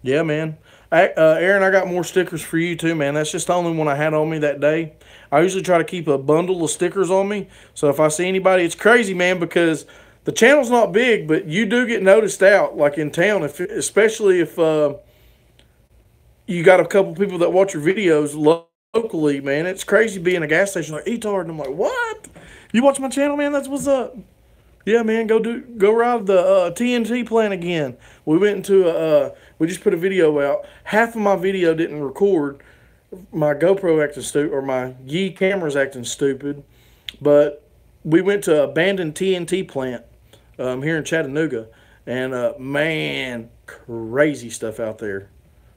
[SPEAKER 1] Yeah, man. Aaron, I got more stickers for you too, man. That's just the only one I had on me that day. I usually try to keep a bundle of stickers on me. So if I see anybody, it's crazy, man, because the channel's not big, but you do get noticed out, like in town, especially if you got a couple people that watch your videos locally, man. It's crazy being a gas station like Etard, and I'm like, what? You watch my channel, man? That's what's up. Yeah, man, go ride the TNT plant again. We went into we just put a video out. Half of my video didn't record. My GoPro acting stupid, or my Yi camera's acting stupid. But we went to abandoned TNT plant here in Chattanooga, and man, crazy stuff out there.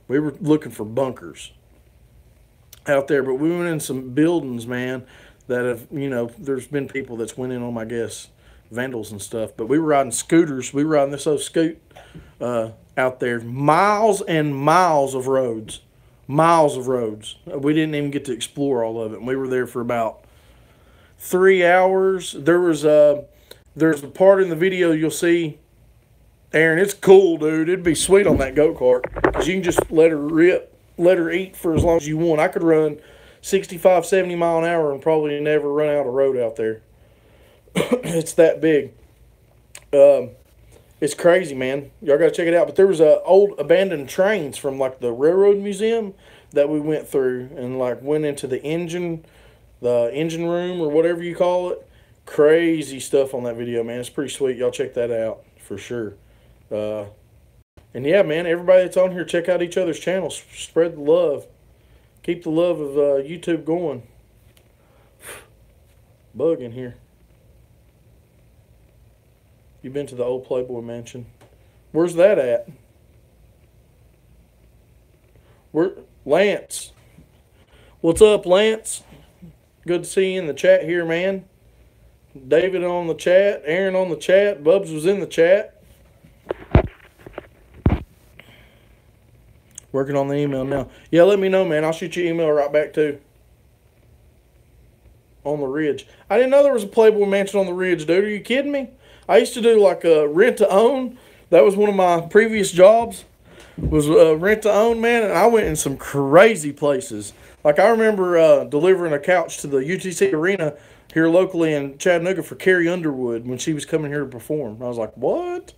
[SPEAKER 1] We were looking for bunkers out there, but we went in some buildings, man, that have, there's been people that's went in on, I guess, vandals and stuff. But we were riding scooters. We were riding this old scoot out there. Miles and miles of roads. Miles of roads. We didn't even get to explore all of it. And we were there for about 3 hours. There's a part in the video you'll see, Aaron, it's cool, dude. It'd be sweet on that go-kart, because you can just let her rip, let her eat for as long as you want. I could run 65, 70 mile an hour and probably never run out of road out there. It's that big. It's crazy, man. Y'all got to check it out. But there was old abandoned trains from, like, the railroad museum that we went through, and, like, went into the engine room or whatever you call it. Crazy stuff on that video, man. It's pretty sweet. Y'all check that out for sure. And yeah, man, everybody that's on here, check out each other's channels. Spread the love. Keep the love of YouTube going. Bug in here. You been to the old Playboy Mansion? Where's that at? Lance? What's up, Lance? Good to see you in the chat here, man. David on the chat. Aaron on the chat. Bubs was in the chat. Working on the email now. Yeah, let me know, man. I'll shoot you an email right back, too. On the Ridge. I didn't know there was a Playboy Mansion on the Ridge, dude. Are you kidding me? I used to do like a rent-to-own. That was one of my previous jobs. Was rent-to-own, man. And I went in some crazy places. Like, I remember delivering a couch to the UTC Arena here locally in Chattanooga for Carrie Underwood when she was coming here to perform. I was like, what?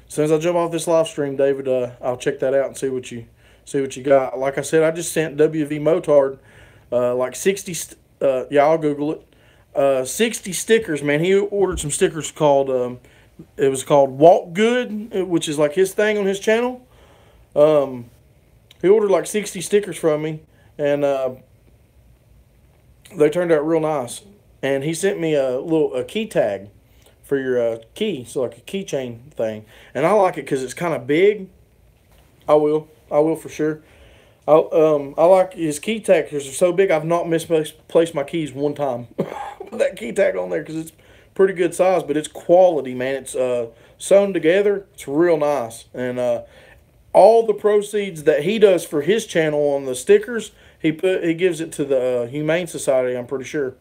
[SPEAKER 1] As soon as I jump off this live stream, David, I'll check that out and see what you got. Like I said, I just sent WV Motard like 60. Yeah, I'll Google it. 60 stickers, man. He ordered some stickers called it was called Walk Good, which is like his thing on his channel. He ordered like 60 stickers from me, and they turned out real nice. And he sent me a key tag for your key, so like a keychain thing. And I like it because it's kind of big. I will for sure. I like his key tag because they're so big. I've not misplaced my keys one time with that key tag on there because it's pretty good size, but it's quality, man. It's sewn together. It's real nice. And all the proceeds that he does for his channel on the stickers, he gives it to the Humane Society, I'm pretty sure.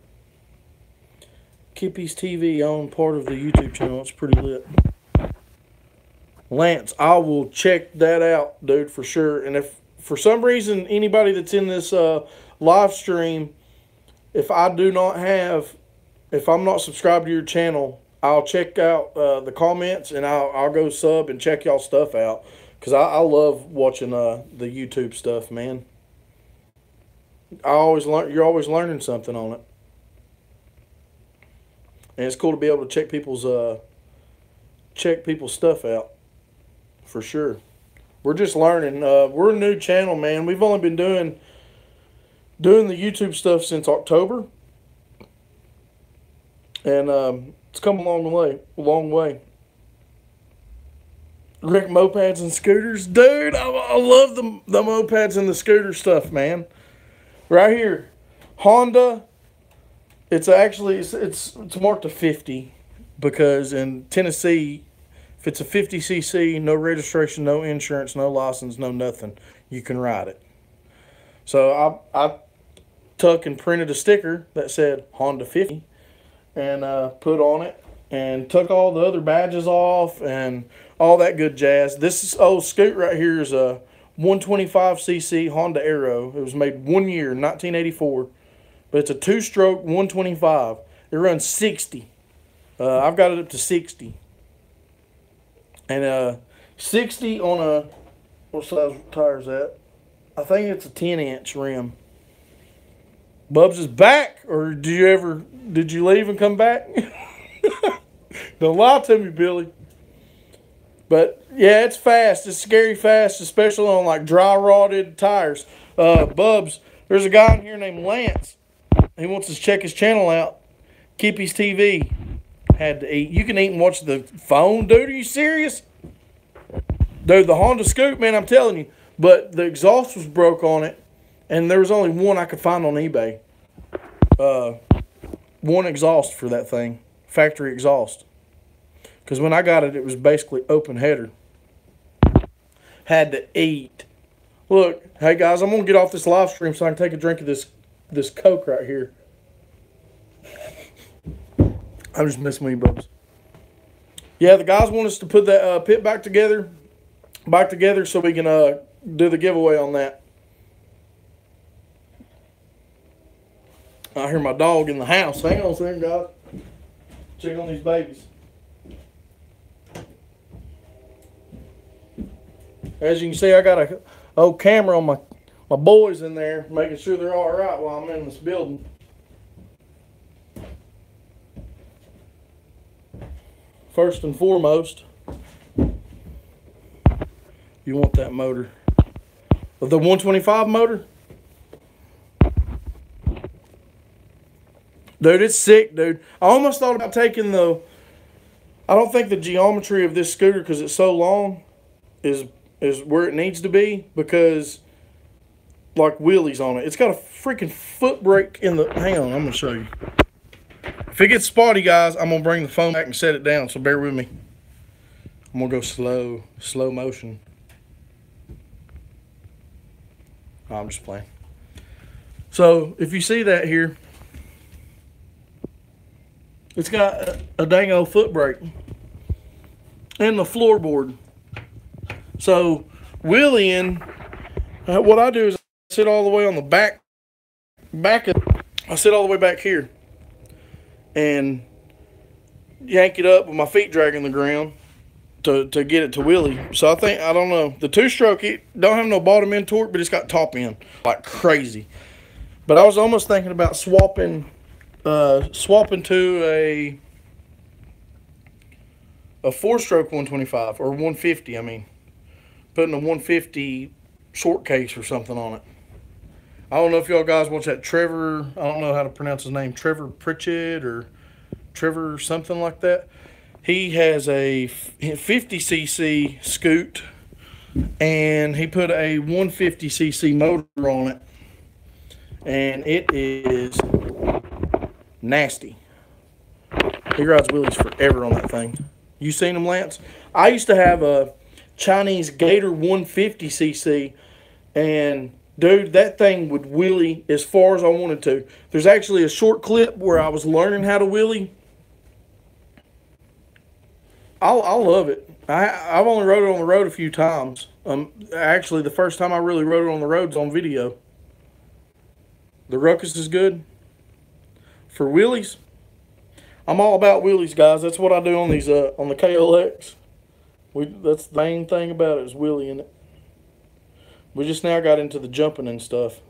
[SPEAKER 1] Kippy's TV on part of the YouTube channel. It's pretty lit. Lance, I will check that out, dude, for sure. And if for some reason anybody that's in this live stream, if I'm not subscribed to your channel, I'll check out the comments and I'll go sub and check y'all stuff out. Because I love watching the YouTube stuff, man. You're always learning something on it. And it's cool to be able to check people's stuff out. For sure. We're just learning. We're a new channel, man. We've only been doing the YouTube stuff since October. And it's come a long way. Rick mopeds and scooters. Dude, I love the mopeds and the scooter stuff, man. Right here. Honda. It's marked a 50 because in Tennessee, if it's a 50cc, no registration, no insurance, no license, no nothing, you can ride it. So I took and printed a sticker that said Honda 50 and put on it and took all the other badges off and all that good jazz. This old scoot right here is a 125cc Honda Aero. It was made 1 year, 1984. But it's a two-stroke 125. It runs 60. I've got it up to 60. And 60 on a, what size tire is that? I think it's a 10-inch rim. Bubs is back, or did you leave and come back? Don't lie to me, Billy. But yeah, it's fast. It's scary fast, especially on like dry rotted tires. Bubs, there's a guy in here named Lance. He wants to check his channel out. Kippy's TV. Had to eat. You can eat and watch the phone, dude. Are you serious? Dude, the Honda Scoop, man, I'm telling you. But the exhaust was broke on it, and there was only one I could find on eBay. One exhaust for that thing. Factory exhaust. Because when I got it, it was basically open header. Had to eat. Look, hey guys, I'm going to get off this live stream so I can take a drink of this Coke right here. I'm just messing with you, Bubs. Yeah, the guys want us to put that pit back together so we can do the giveaway on that. I hear my dog in the house. Hang on a second, guys. Check on these babies. As you can see, I got a old camera on my my boys in there, making sure they're all right while I'm in this building. First and foremost, you want that motor. The 125 motor. Dude, it's sick, dude. I almost thought about taking the... I don't think the geometry of this scooter, because it's so long, is where it needs to be, because like wheelies on it. It's got a freaking foot brake in the... Hang on, I'm going to show you. If it gets spotty, guys, I'm going to bring the phone back and set it down, so bear with me. I'm going to go slow motion. Oh, I'm just playing. So, if you see that here, it's got a dang old foot brake and the floorboard. So, wheeling, what I do is I sit all the way on the back I sit all the way back here and yank it up with my feet dragging the ground to get it to wheelie. So I don't know, the two-stroke, it don't have no bottom end torque, but it's got top end like crazy. But I was almost thinking about swapping to a 4-stroke 125 or 150. I mean, putting a 150 short case or something on it. I don't know if y'all guys watch that Trevor, I don't know how to pronounce his name, Trevor Pritchett or Trevor something like that. He has a 50cc scoot, and he put a 150cc motor on it, and it is nasty. He rides wheelies forever on that thing. You seen him, Lance? I used to have a Chinese Gator 150cc, and dude, that thing would wheelie as far as I wanted to. There's actually a short clip where I was learning how to wheelie. I love it. I've only rode it on the road a few times. Actually, the first time I really rode it on the road is on video. The Ruckus is good. For wheelies, I'm all about wheelies, guys. That's what I do on these on the KLX. That's the main thing about it is wheelie in it. We just now got into the jumping and stuff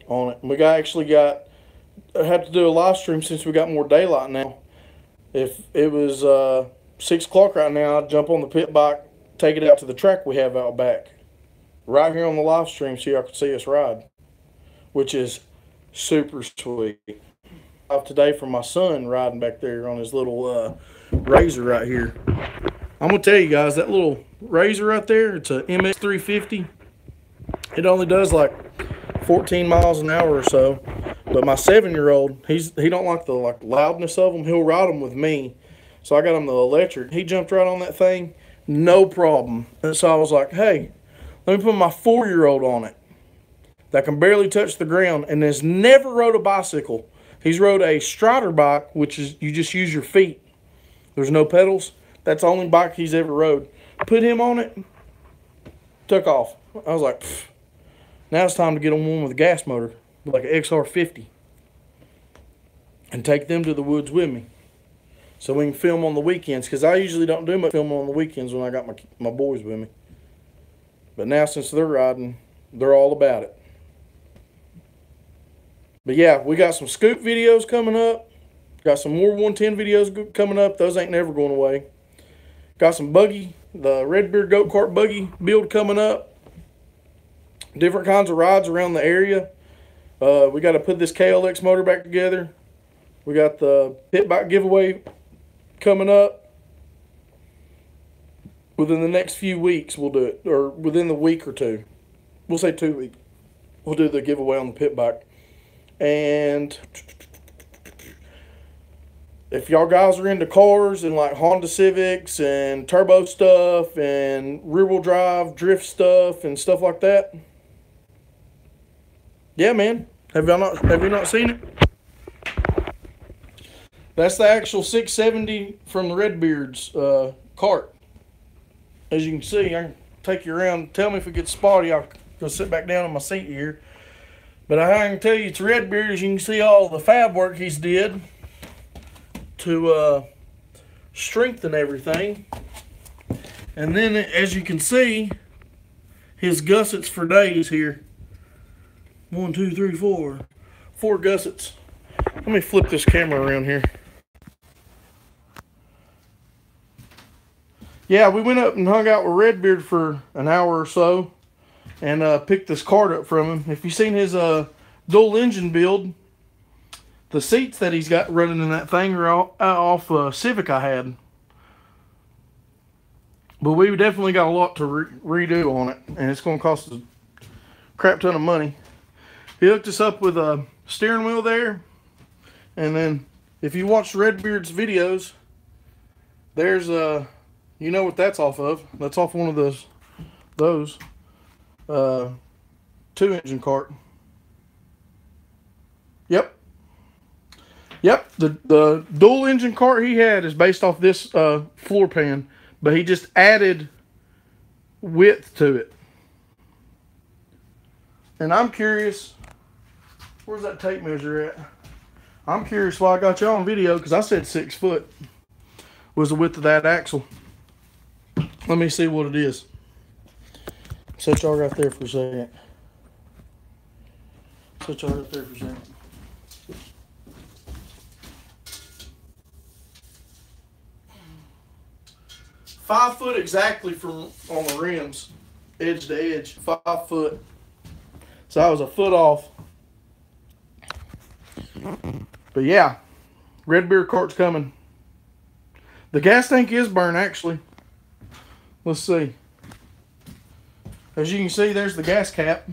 [SPEAKER 1] on it. We actually had to do a live stream since we got more daylight now. If it was 6 o'clock right now, I'd jump on the pit bike, take it out to the track we have out back. Right here on the live stream so y'all can see us ride, which is super sweet. Today for my son riding back there on his little Razor right here. I'm going to tell you guys, that little Razor right there, it's a MX350. It only does like 14 miles an hour or so. But my 7-year-old, he don't like the loudness of them. He'll ride them with me. So I got him the electric. He jumped right on that thing, no problem. And so I was like, hey, let me put my 4-year-old on it that can barely touch the ground and has never rode a bicycle. He's rode a Strider bike, which is you just use your feet. There's no pedals. That's the only bike he's ever rode. Put him on it, took off. I was like, pfft. Now it's time to get on one with a gas motor, like an XR50, and take them to the woods with me so we can film on the weekends, because I usually don't do much filming on the weekends when I got my boys with me. But now since they're riding, they're all about it. But yeah, we got some scoop videos coming up. Got some more 110 videos coming up. Those ain't never going away. Got some buggy, the Redbeard go-kart buggy build coming up. Different kinds of rides around the area. We got to put this KLX motor back together. We got the pit bike giveaway coming up. Within the next few weeks, we'll do it. Or within the week or two. We'll say 2 weeks. We'll do the giveaway on the pit bike. And if y'all guys are into cars and like Honda Civics and turbo stuff and rear-wheel drive, drift stuff and stuff like that, yeah, man. Have you not seen it? That's the actual 670 from the Redbeard's cart. As you can see, I can take you around. Tell me if it gets spotty. I'll go sit back down on my seat here. But I can tell you it's Redbeard. As you can see all the fab work he's did to strengthen everything. And then as you can see, his gussets for days here. 1, 2, 3, 4. 4 gussets. Let me flip this camera around here. Yeah, we went up and hung out with Redbeard for an hour or so and picked this cart up from him. If you've seen his dual engine build, the seats that he's got running in that thing are off Civic I had. But we definitely got a lot to redo on it, and it's going to cost a crap ton of money. He hooked us up with a steering wheel there, and then if you watch Redbeard's videos, there's you know what that's off of. That's off one of those 2-engine cart. Yep. The dual engine cart he had is based off this floor pan, but he just added width to it. And I'm curious, where's that tape measure at? I'm curious why I got y'all on video, because I said 6 foot was the width of that axle. Let me see what it is. Set y'all right there for a second. Set y'all right there for a second. 5 foot exactly from on the rims, edge to edge. 5 foot. So I was a foot off. But yeah, Redbeard cart's coming. The gas tank is burnt actually. Let's see. As you can see, there's the gas cap.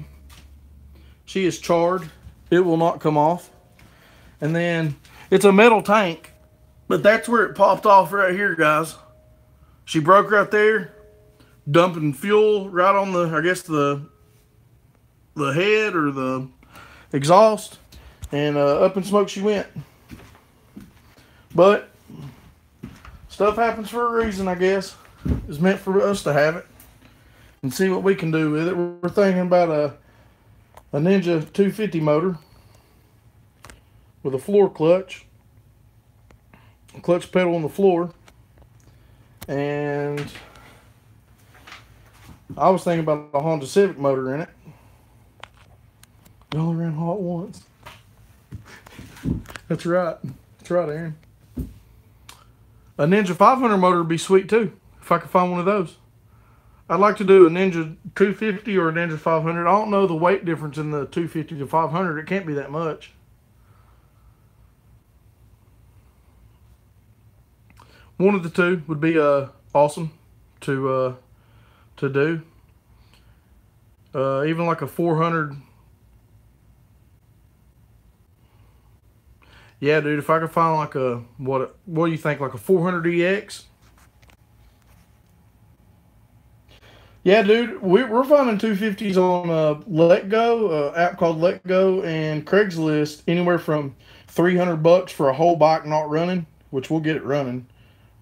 [SPEAKER 1] She is charred. It will not come off. And then it's a metal tank, but that's where it popped off right here, guys. She broke right there, dumping fuel right on the, I guess the head or the exhaust, and up in smoke she went. But stuff happens for a reason, I guess. It's meant for us to have it and see what we can do with it. We're thinking about a Ninja 250 motor with a floor clutch, a clutch pedal on the floor, and I was thinking about a Honda Civic motor in it. It only ran hot once. That's right. That's right, Aaron. A Ninja 500 motor would be sweet too, if I could find one of those. I'd like to do a Ninja 250 or a Ninja 500. I don't know the weight difference in the 250 to 500. It can't be that much. One of the two would be awesome to do. Even like a 400. Yeah, dude, if I could find like a, what do you think, like a 400EX? Yeah, dude, we're finding 250s on LetGo, an app called LetGo, and Craigslist, anywhere from $300 for a whole bike not running, which we'll get it running.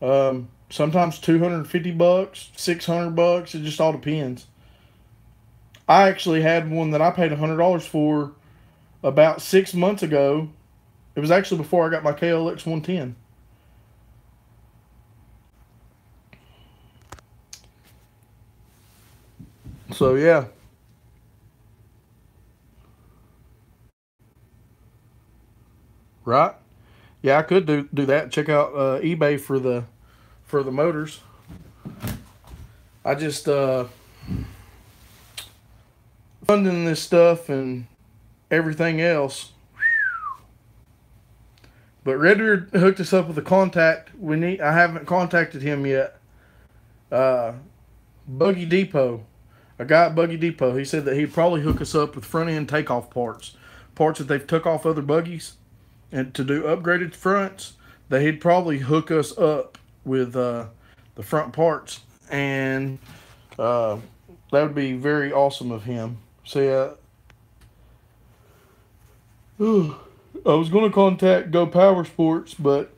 [SPEAKER 1] Sometimes $250, $600, it just all depends. I actually had one that I paid $100 for about 6 months ago. It was actually before I got my KLX 110. So yeah. Right? Yeah, I could do that. Check out eBay for the motors. I just funding this stuff and everything else. But Redbeard hooked us up with a contact. I haven't contacted him yet. Buggy Depot. A guy at Buggy Depot. He said that he'd probably hook us up with front end takeoff parts. Parts that they've took off other buggies. And to do upgraded fronts, he'd probably hook us up with the front parts. And that would be very awesome of him. So I was going to contact Go Power Sports, but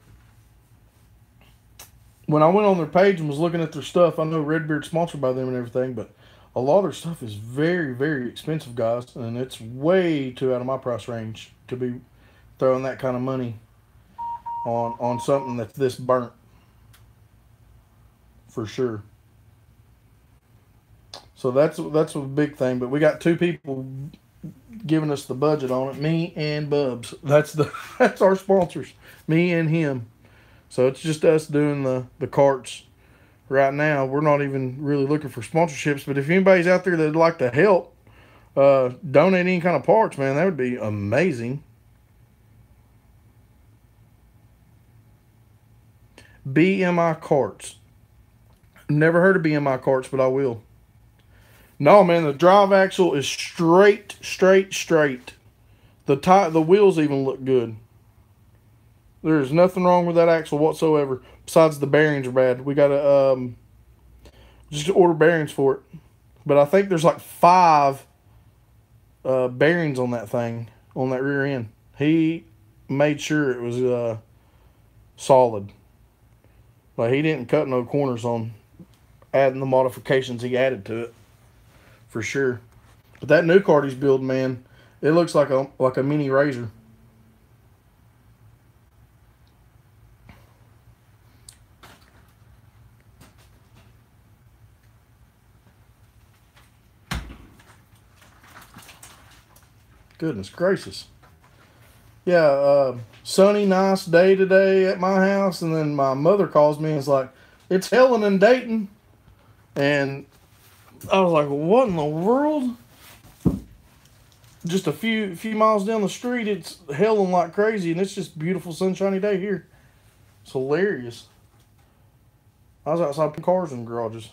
[SPEAKER 1] when I went on their page and was looking at their stuff, I know Redbeard's sponsored by them and everything, but a lot of their stuff is very, very expensive, guys, and it's way too out of my price range to be throwing that kind of money on something that's this burnt, for sure. So that's a big thing. But we got 2 people giving us the budget on it. Me and Bubs. That's our sponsors. Me and him. So it's just us doing the carts right now. We're not even really looking for sponsorships. But if anybody's out there that'd like to help donate any kind of parts, man, that would be amazing. BMI carts. Never heard of BMI carts, but I will. No, man, the drive axle is straight. The wheels even look good. There is nothing wrong with that axle whatsoever. Besides the bearings are bad. We gotta just order bearings for it. But I think there's like 5 bearings on that thing, on that rear end. He made sure it was solid. Like, he didn't cut no corners on adding the modifications he added to it, for sure. But that new cart he's building, man, it looks like a mini Razor. Goodness gracious. Yeah, sunny, nice day today at my house, and then my mother calls me and is like, "It's Helen in Dayton," and I was like, "What in the world?" Just a few miles down the street, it's hailing like crazy, and it's just a beautiful sunshiny day here. It's hilarious. I was outside putting cars in garages,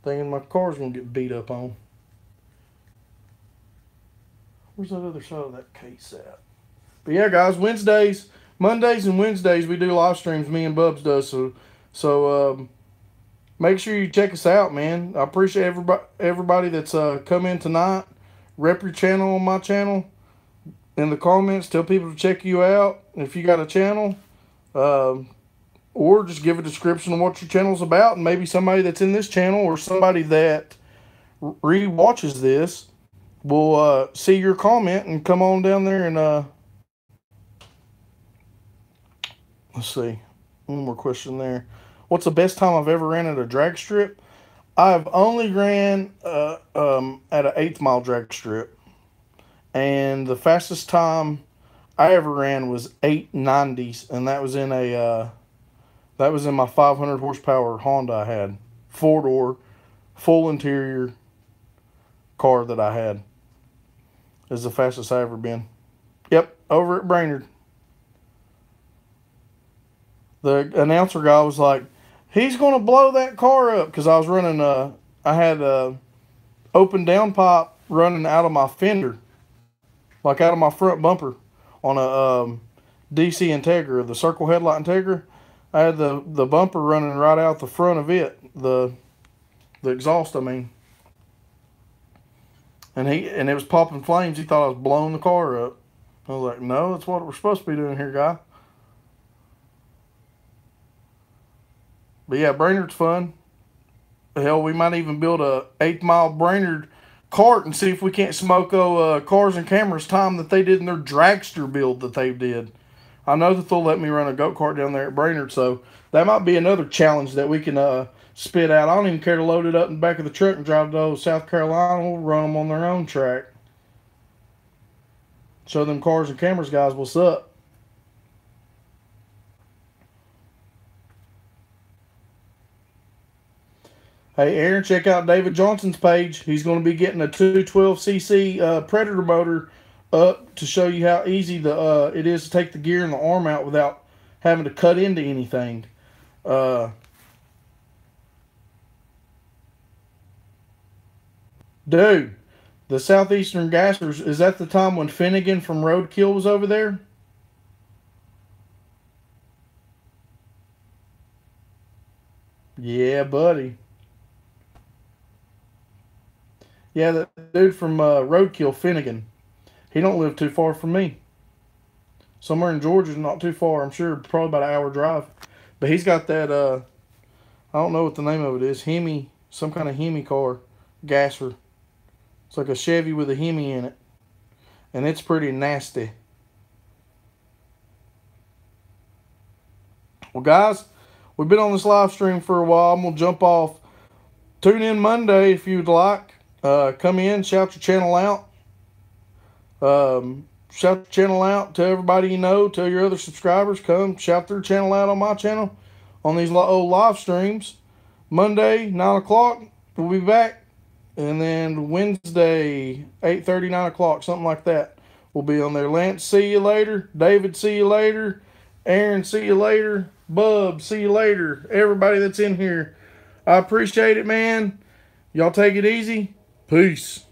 [SPEAKER 1] thinking my car's gonna get beat up on. Where's that other side of that case at? But yeah, guys, Mondays and Wednesdays we do live streams. Me and Bubs does. So make sure you check us out, man. I appreciate everybody that's come in tonight. Rep your channel on my channel in the comments. Tell people to check you out if you got a channel, or just give a description of what your channel's about, and maybe somebody that's in this channel or somebody that re-watches this will see your comment and come on down there and let's see, one more question there. What's the best time I've ever ran at a drag strip? I've only ran at an 1/8 mile drag strip, and the fastest time I ever ran was 890s, and that was in my 500 horsepower Honda I had, 4-door, full interior car that I had. Is the fastest I ever been. Yep, over at Brainerd. The announcer guy was like, "He's going to blow that car up," because I was running I had a open downpipe running out of my fender, like out of my front bumper on a DC Integra, the circle headlight Integra. I had the bumper running right out the front of it, the exhaust, I mean. And it was popping flames. He thought I was blowing the car up. I was like, "No, that's what we're supposed to be doing here, guy." But yeah, Brainerd's fun. Hell, we might even build a 1/8 mile Brainerd cart and see if we can't smoke Cars and Cameras time that they did in their dragster build that they did. I know that they'll let me run a go-kart down there at Brainerd, so that might be another challenge that we can spit out. I don't even care to load it up in the back of the truck and drive to South Carolina. We'll run them on their own track. Show them Cars and Cameras guys what's up. Hey, Aaron, check out David Johnson's page. He's going to be getting a 212cc Predator motor up to show you how easy it is to take the gear and the arm out without having to cut into anything. Dude, the Southeastern Gassers, is that the time when Finnegan from Roadkill was over there? Yeah, buddy. Yeah, that dude from Roadkill, Finnegan. He don't live too far from me. Somewhere in Georgia, not too far, I'm sure. Probably about an hour drive. But he's got that, I don't know what the name of it is. Hemi, some kind of Hemi car. Gasser. It's like a Chevy with a Hemi in it. And it's pretty nasty. Well, guys, we've been on this live stream for a while. I'm going to jump off. Tune in Monday if you'd like. Come in, shout your channel out. Shout your channel out to everybody you know. Tell your other subscribers. Come shout their channel out on my channel on these old live streams. Monday, 9 o'clock, we'll be back. And then Wednesday, 8:30, 9 o'clock, something like that. We'll be on there. Lance, see you later. David, see you later. Aaron, see you later. Bub, see you later. Everybody that's in here, I appreciate it, man. Y'all take it easy. Peace.